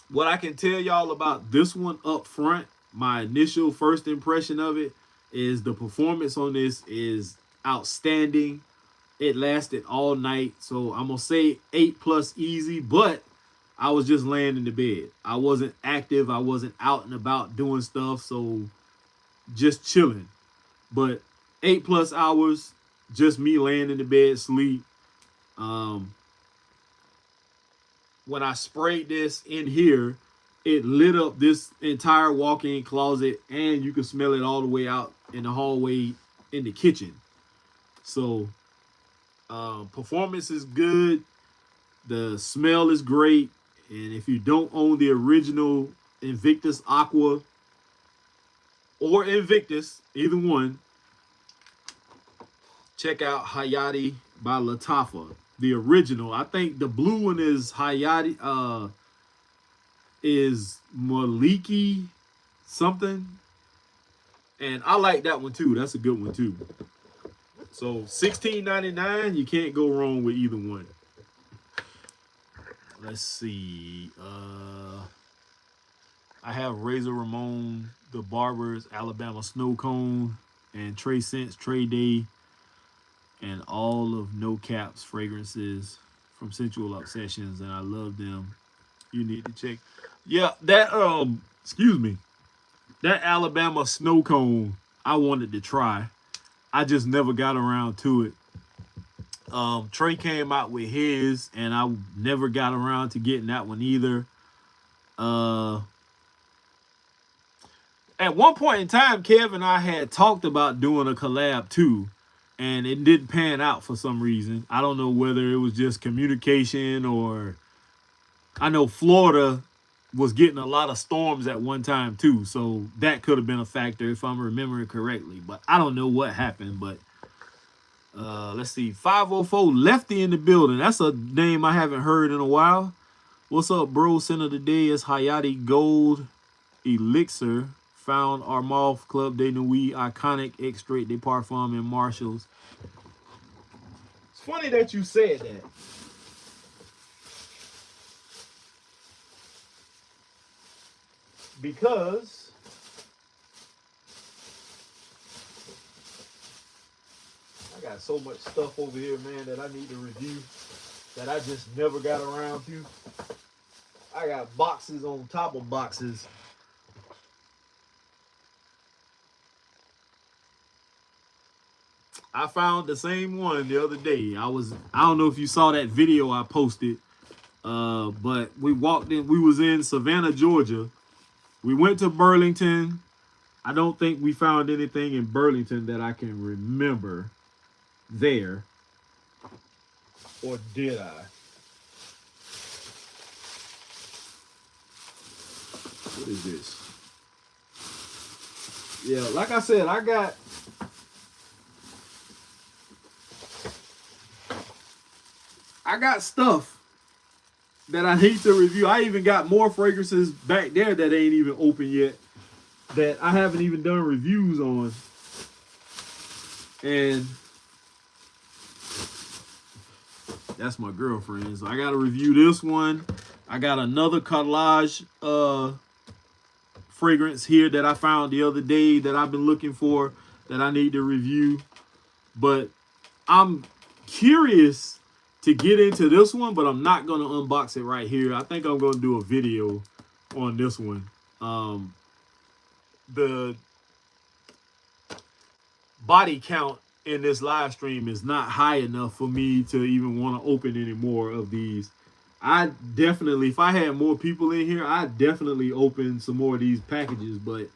what I can tell y'all about this one up front, my initial first impression of it, is the performance on this is outstanding. It lasted all night. So I'm gonna say 8+ easy, but I was just laying in the bed. I wasn't active. I wasn't out and about doing stuff. So just chilling. But 8+ hours, just me laying in the bed, sleep. Um, when I sprayed this in here, it lit up this entire walk-in closet, and you can smell it all the way out in the hallway in the kitchen. So performance is good. The smell is great. And if you don't own the original Invictus Aqua or Invictus, either one, check out Hayati by Latafa. The original. I think the blue one is Hayati, is Maliki something. And I like that one too. That's a good one too. So $16.99, you can't go wrong with either one. Let's see. I have Razor Ramon, the Barber's Alabama Snow Cone, and Trey Scents Trey Day, and all of No Cap's fragrances from Sensual Obsessions, and I love them. You need to check. Yeah, that excuse me. That Alabama Snow Cone I wanted to try. I just never got around to it. Trey came out with his, and I never got around to getting that one either. At one point in time, Kev and I had talked about doing a collab too, and it didn't pan out for some reason. I don't know whether it was just communication, or I know Florida was getting a lot of storms at one time too, so that could have been a factor if I'm remembering correctly. But I don't know what happened. But let's see, 504 Lefty in the building. That's a name I haven't heard in a while. What's up, bro? Center of the day is Hayati Gold Elixir, found Armagh Club de Nuit, iconic extrait de parfum in Marshalls. It's funny that you said that. Because I got so much stuff over here, man, that I need to review that I just never got around to. I got boxes on top of boxes. I found the same one the other day. I don't know if you saw that video I posted, but we walked in, we was in Savannah, Georgia. We went to Burlington. I don't think we found anything in Burlington that I can remember there. Or did I? What is this? Yeah, like I said, I got stuff that I need to review. I even got more fragrances back there that ain't even open yet, that I haven't even done reviews on. And that's my girlfriend. So I got to review this one. I got another Colognes fragrance here that I found the other day that I've been looking for, that I need to review. But I'm curious to get into this one, but I'm not going to unbox it right here. I think I'm going to do a video on this one. The body count in this live stream is not high enough for me to even want to open any more of these. I definitely, if I had more people in here, I'd definitely open some more of these packages. But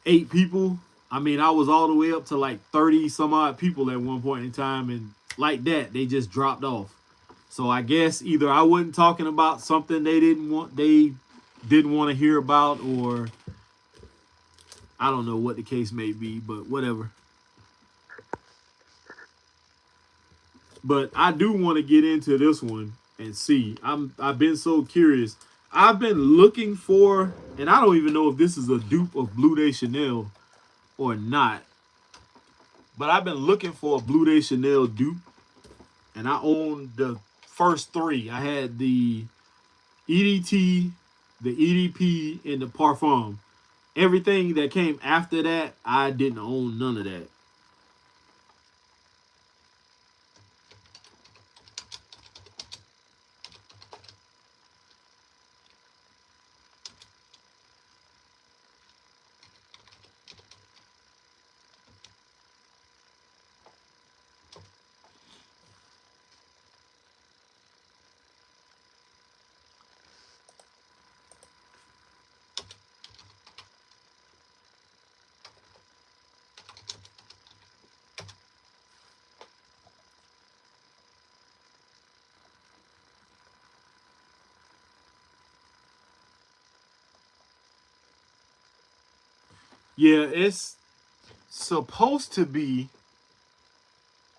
8 people, I mean, I was all the way up to like 30 some odd people at one point in time, and like that, they just dropped off. So I guess either I wasn't talking about something they didn't want to hear about, or I don't know what the case may be, but whatever. But I do want to get into this one and see. I've been so curious. I've been looking for, and I don't even know if this is a dupe of Bleu de Chanel or not, but I've been looking for a Bleu de Chanel dupe, and I own the first 3. I had the EDT, the EDP, and the Parfum. Everything that came after that, I didn't own none of that. Yeah, it's supposed to be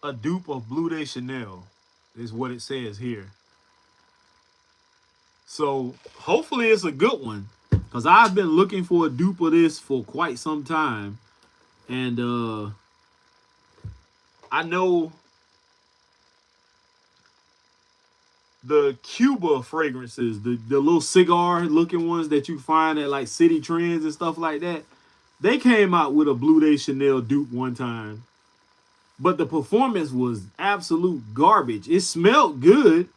a dupe of Blue Day Chanel, is what it says here. So hopefully it's a good one, because I've been looking for a dupe of this for quite some time, and I know the Cuba fragrances, the little cigar looking ones that you find at like City Trends and stuff like that. They came out with a Blue Day Chanel dupe one time, but the performance was absolute garbage. It smelled good.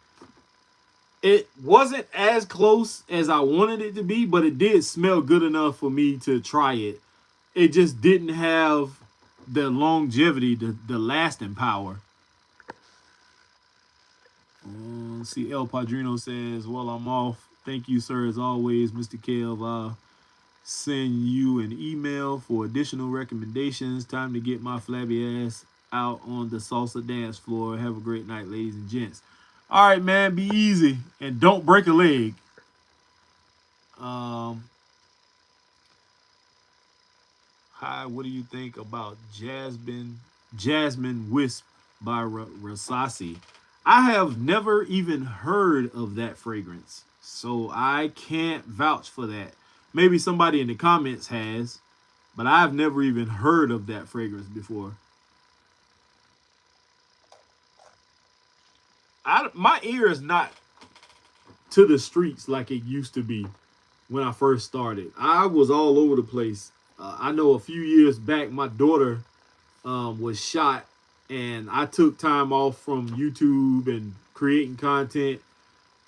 It wasn't as close as I wanted it to be, but it did smell good enough for me to try it. It just didn't have the longevity, the lasting power. See, El Padrino says, "Well, I'm off. Thank you, sir, as always, Mr. Kev. I'll send you an email for additional recommendations. Time to get my flabby ass out on the salsa dance floor. Have a great night, ladies and gents." All right, man. Be easy and don't break a leg. Um, Hi, what do you think about Jasmine Wisp by Rasasi? I have never even heard of that fragrance, so I can't vouch for that. Maybe somebody in the comments has, but I've never even heard of that fragrance before. My ear is not to the streets like it used to be when I first started. I was all over the place. I know a few years back, my daughter was shot, and I took time off from YouTube and creating content.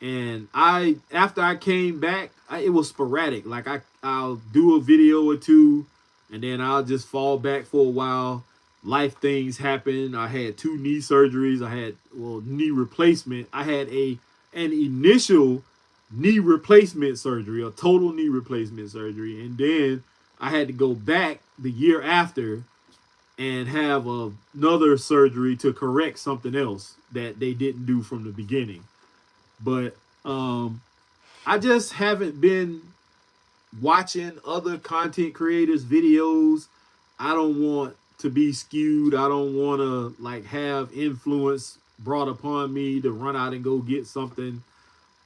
And after I came back, it was sporadic. Like I'll do a video or two, and then I'll just fall back for a while. Life things happen. I had 2 knee surgeries. I had knee replacement. I had an initial knee replacement surgery, a total knee replacement surgery, and then I had to go back the year after and have another surgery to correct something else that they didn't do from the beginning. But I just haven't been watching other content creators' videos. I don't want to be skewed. I don't want to like have influence brought upon me to run out and go get something.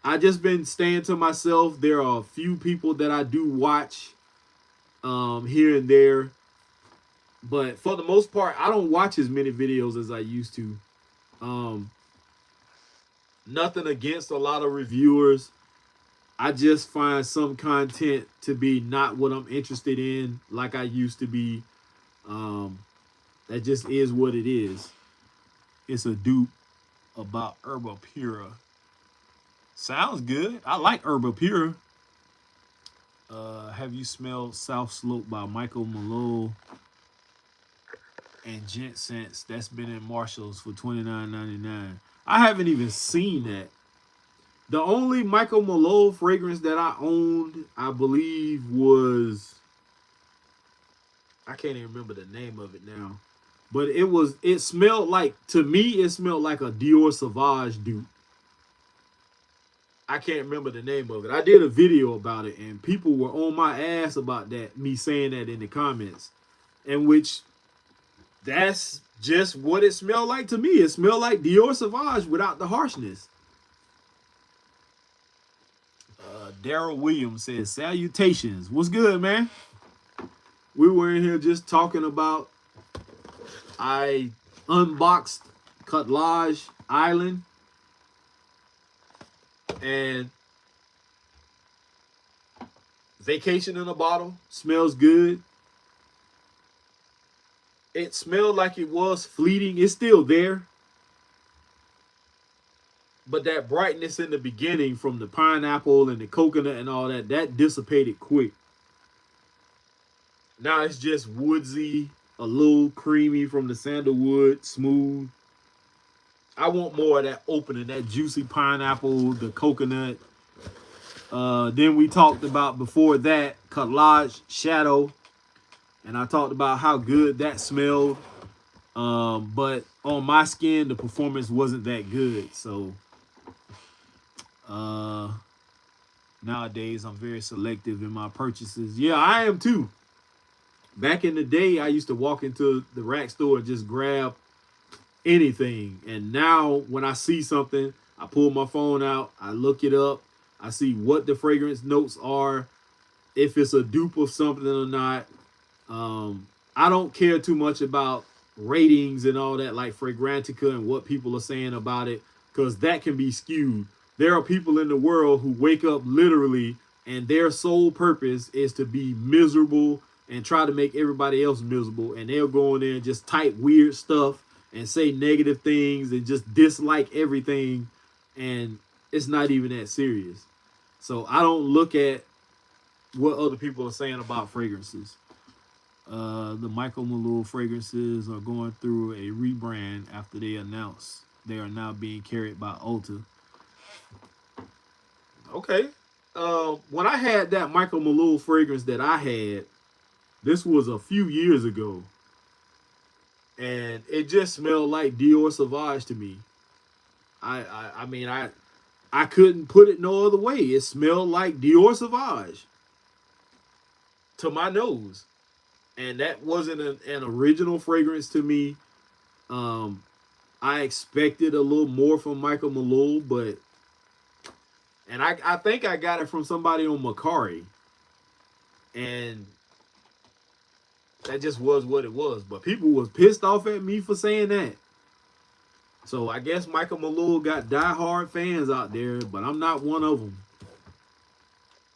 I just been staying to myself. There are a few people that I do watch here and there, but for the most part, I don't watch as many videos as I used to. Um, Nothing against a lot of reviewers. I just find some content to be not what I'm interested in, like I used to be. Um, that just is what it is. It's a dupe about Herba Pura. Sounds good. I like Herba Pura. Have you smelled South Slope by Michael Malone and Gent Sense? That's been in Marshalls for $29.99. I haven't even seen that. The only Michael Malone fragrance that I owned, I believe, was, I can't even remember the name of it now. But it smelled like, to me, it smelled like a Dior Sauvage dupe. I can't remember the name of it. I did a video about it, and people were on my ass about that, me saying that in the comments. In which, that's just what it smelled like to me. It smelled like Dior Sauvage without the harshness. Daryl Williams says, salutations. What's good, man? We were in here just talking about, I unboxed Colognes Island, and Vacation in a Bottle smells good. It smelled like it was fleeting. It's still there, but that brightness in the beginning from the pineapple and the coconut and all that, that dissipated quick. Now it's just woodsy, a little creamy from the sandalwood, smooth. I want more of that opening, that juicy pineapple, the coconut. Then we talked about before that Colognes Shadow, and I talked about how good that smelled. But on my skin, the performance wasn't that good. So nowadays, I'm very selective in my purchases. Yeah, I am too. Back in the day, I used to walk into the rack store and just grab anything. And now when I see something, I pull my phone out, I look it up, I see what the fragrance notes are, if it's a dupe of something or not. I don't care too much about ratings and all that, like Fragrantica and what people are saying about it, because that can be skewed. There are people in the world who wake up literally and their sole purpose is to be miserable and try to make everybody else miserable. And they'll go in there and just type weird stuff and say negative things and just dislike everything. And it's not even that serious. So I don't look at what other people are saying about fragrances. The Michael Malou fragrances are going through a rebrand after they announced they are now being carried by Ulta. Okay. When I had that Michael Malou fragrance that I had, this was a few years ago, and it just smelled like Dior Sauvage to me. I mean, I couldn't put it no other way. It smelled like Dior Sauvage to my nose. And that wasn't an original fragrance to me. I expected a little more from Michael Malou, but I think I got it from somebody on Macari, and that just was what it was. But people was pissed off at me for saying that. So I guess Michael Malou got diehard fans out there, but I'm not one of them.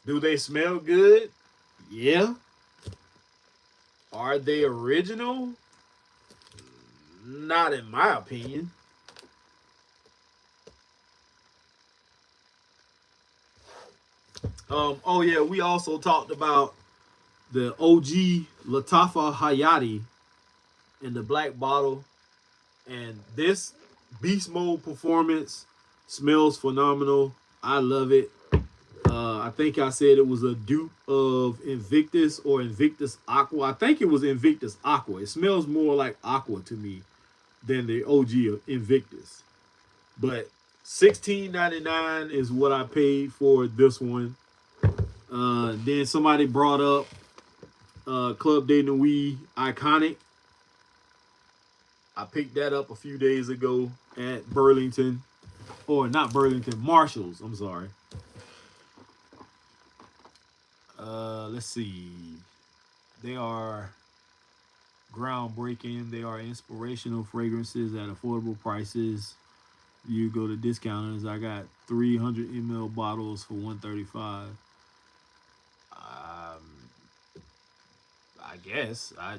Do they smell good? Yeah. Are they original? Not in my opinion. Oh yeah, we also talked about the OG Latafa Hayati in the black bottle, and this beast mode performance smells phenomenal. I love it. I think I said it was a dupe of Invictus or Invictus Aqua. I think it was Invictus Aqua. It smells more like Aqua to me than the OG of Invictus. But $16.99 is what I paid for this one. Then somebody brought up Club de Nuit Iconic. I picked that up a few days ago at Burlington. Or not Burlington, Marshalls. I'm sorry. Let's see. They are groundbreaking. They are inspirational fragrances at affordable prices. You go to discounters. I got 300 ml bottles for $135. I guess I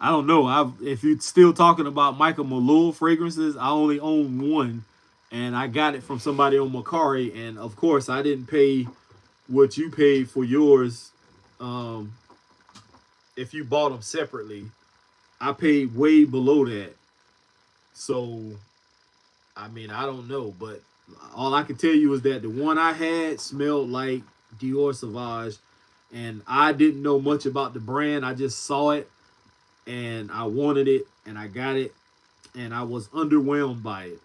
don't know. If you're still talking about Michael Malou fragrances, I only own one, and I got it from somebody on Macari. And of course, I didn't pay what you paid for yours. If you bought them separately, I paid way below that. So, I mean, I don't know, but all I can tell you is that the one I had smelled like Dior Sauvage, and I didn't know much about the brand. I just saw it, and I wanted it, and I got it, and I was underwhelmed by it.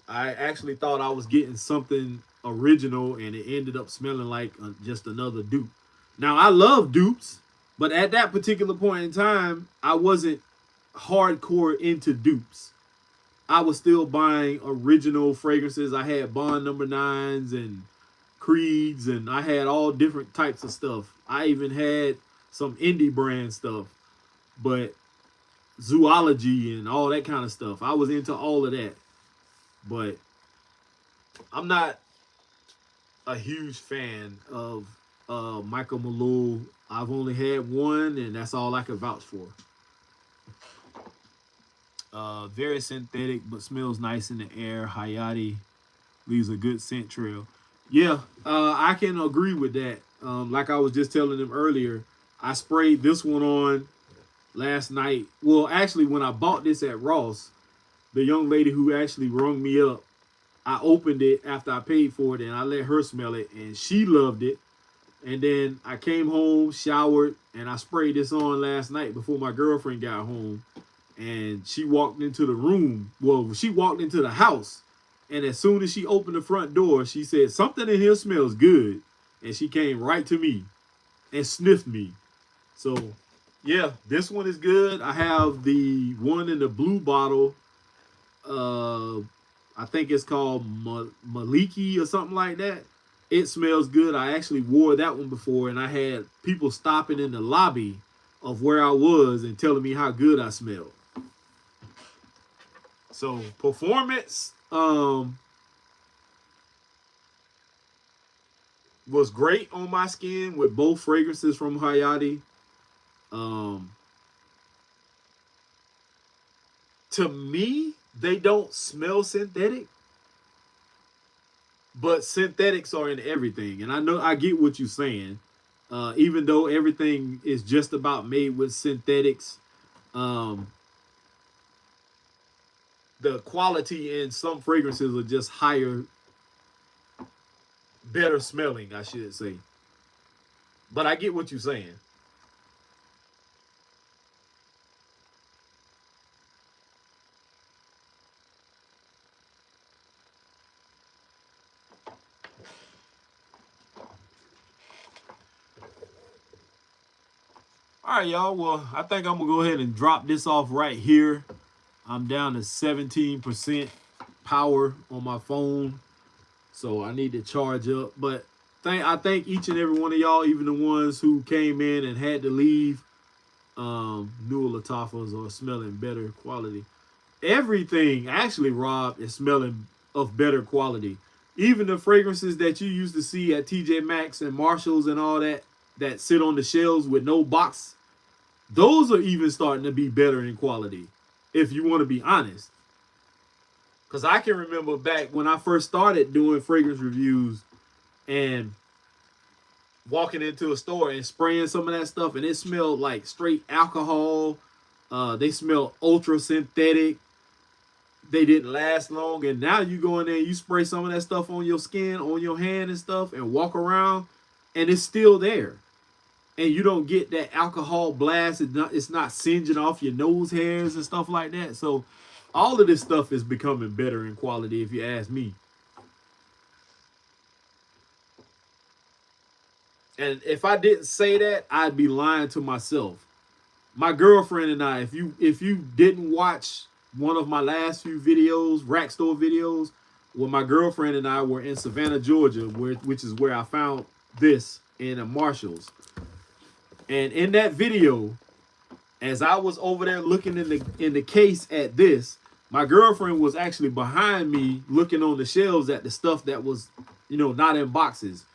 I actually thought I was getting something original, and it ended up smelling like just another dupe. Now, I love dupes, but at that particular point in time, I wasn't hardcore into dupes. I was still buying original fragrances. I had Bond Number 9s and Creeds, and I had all different types of stuff. I even had some indie brand stuff, but zoology and all that kind of stuff. I was into all of that, but I'm not a huge fan of Michael Malou. I've only had one, and that's all I can vouch for. Very synthetic, but smells nice in the air. Hayati leaves a good scent trail. Yeah, I can agree with that. Like I was just telling them earlier, I sprayed this one on last night. Well, actually, when I bought this at Ross, the young lady who actually rung me up, I opened it after I paid for it, and I let her smell it, and she loved it. And then I came home, showered, and I sprayed this on last night before my girlfriend got home. And she walked into the room. Well, she walked into the house. And as soon as she opened the front door, she said, "Something in here smells good." And she came right to me and sniffed me. So, yeah, this one is good. I have the one in the blue bottle. Uh, I think it's called Maliki or something like that. It smells good. I actually wore that one before, and I had people stopping in the lobby of where I was and telling me how good I smelled. So performance was great on my skin with both fragrances from Hayati. Um, to me, they don't smell synthetic, but synthetics are in everything. And I know I get what you're saying. Even though everything is just about made with synthetics, um, the quality in some fragrances are just higher, better smelling, I should say. But I get what you're saying. All right, y'all. Well, I think I'm going to go ahead and drop this off right here. I'm down to 17% power on my phone, so I need to charge up. But I thank each and every one of y'all, even the ones who came in and had to leave. Newer Latafas are smelling better quality. Everything actually, Rob, is smelling of better quality. Even the fragrances that you used to see at TJ Maxx and Marshalls and all that sit on the shelves with no box, those are even starting to be better in quality, if you want to be honest. Because I can remember back when I first started doing fragrance reviews and walking into a store and spraying some of that stuff, and it smelled like straight alcohol. They smelled ultra synthetic. They didn't last long. And now you go in there and you spray some of that stuff on your skin, on your hand and stuff, and walk around, and it's still there. And you don't get that alcohol blast. It's not singeing off your nose hairs and stuff like that. So all of this stuff is becoming better in quality, if you ask me. And if I didn't say that, I'd be lying to myself. My girlfriend and I, if you didn't watch one of my last few videos, rack store videos, well, my girlfriend and I were in Savannah, Georgia, which is where I found this in a Marshalls. And in that video, as I was over there looking in the case at this, my girlfriend was actually behind me looking on the shelves at the stuff that was, not in boxes.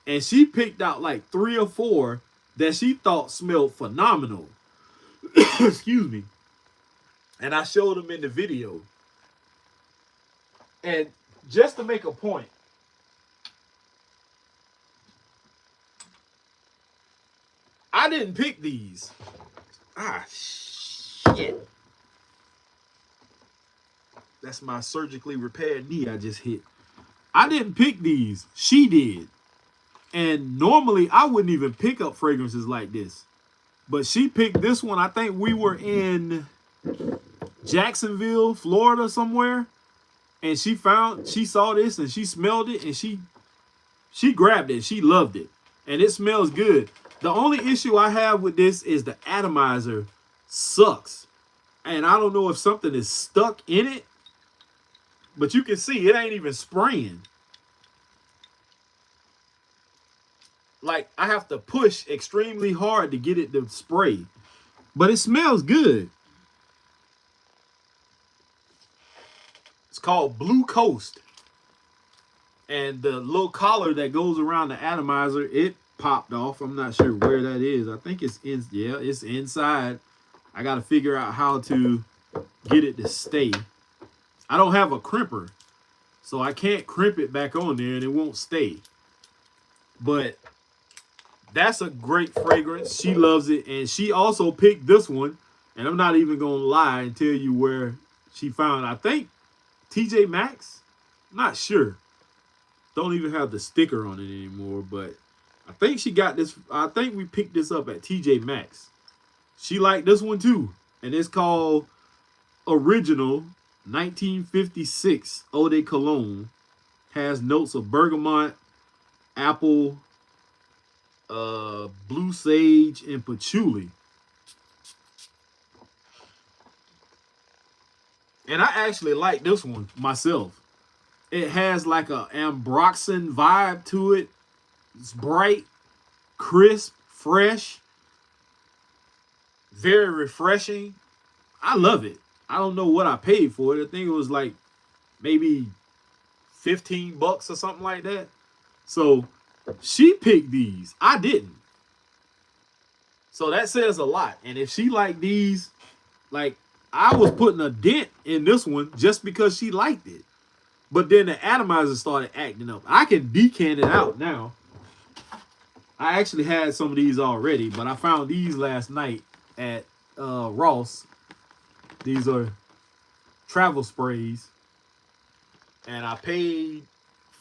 And she picked out like 3 or 4 that she thought smelled phenomenal. Excuse me. And I showed them in the video. And just to make a point, I didn't pick these. Shit. That's my surgically repaired knee I just hit. I didn't pick these. She did. And normally I wouldn't even pick up fragrances like this. But she picked this one. I think we were in Jacksonville, Florida somewhere. And she saw this and she smelled it and she grabbed it. She loved it. And it smells good. The only issue I have with this is the atomizer sucks. And I don't know if something is stuck in it. But you can see it ain't even spraying. Like, I have to push extremely hard to get it to spray. But it smells good. It's called Blue Coast. And the little collar that goes around the atomizer, it popped off. I'm not sure where that is. I think it's it's inside. I got to figure out how to get it to stay. I don't have a crimper, so I can't crimp it back on there and it won't stay. But that's a great fragrance. She loves it. And she also picked this one. And I'm not even going to lie and tell you where she found, I think, TJ Maxx. Not sure. Don't even have the sticker on it anymore. But I think she got this. I think we picked this up at TJ Maxx. She liked this one too. And it's called Original 1956 Eau de Cologne. Has notes of bergamot, apple, blue sage, and patchouli. And I actually like this one myself. It has like a ambroxan vibe to it. It's bright, crisp, fresh, very refreshing. I love it. I don't know what I paid for it. I think it was like maybe $15 or something like that. So she picked these. I didn't. So that says a lot. And if she liked these, like I was putting a dent in this one just because she liked it. But then the atomizer started acting up. I can decant it out now. I actually had some of these already, but I found these last night at Ross. These are travel sprays. And I paid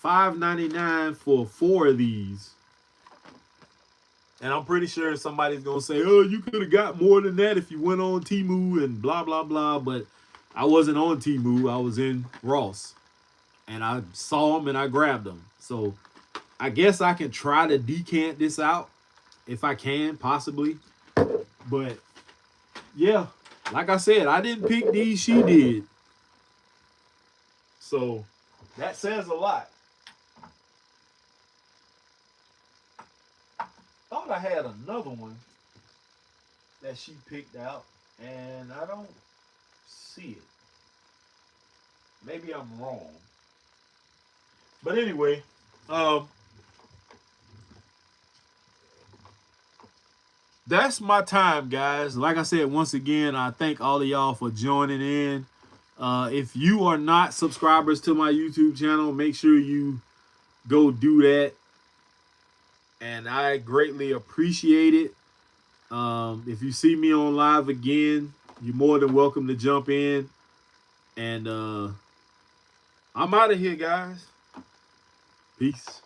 $5.99 for 4 of these. And I'm pretty sure somebody's going to say, oh, you could have got more than that if you went on Temu and blah, blah, blah. But I wasn't on Temu. I was in Ross. And I saw them and I grabbed them. So I guess I can try to decant this out if I can, possibly. But yeah, like I said, I didn't pick these. She did. So that says a lot. Thought I had another one that she picked out, and I don't see it. Maybe I'm wrong. But anyway, that's my time, guys. Like I said, once again, I thank all of y'all for joining in. If you are not subscribers to my YouTube channel, make sure you go do that. And I greatly appreciate it. If you see me on live again, you're more than welcome to jump in. And I'm out of here, guys. Peace.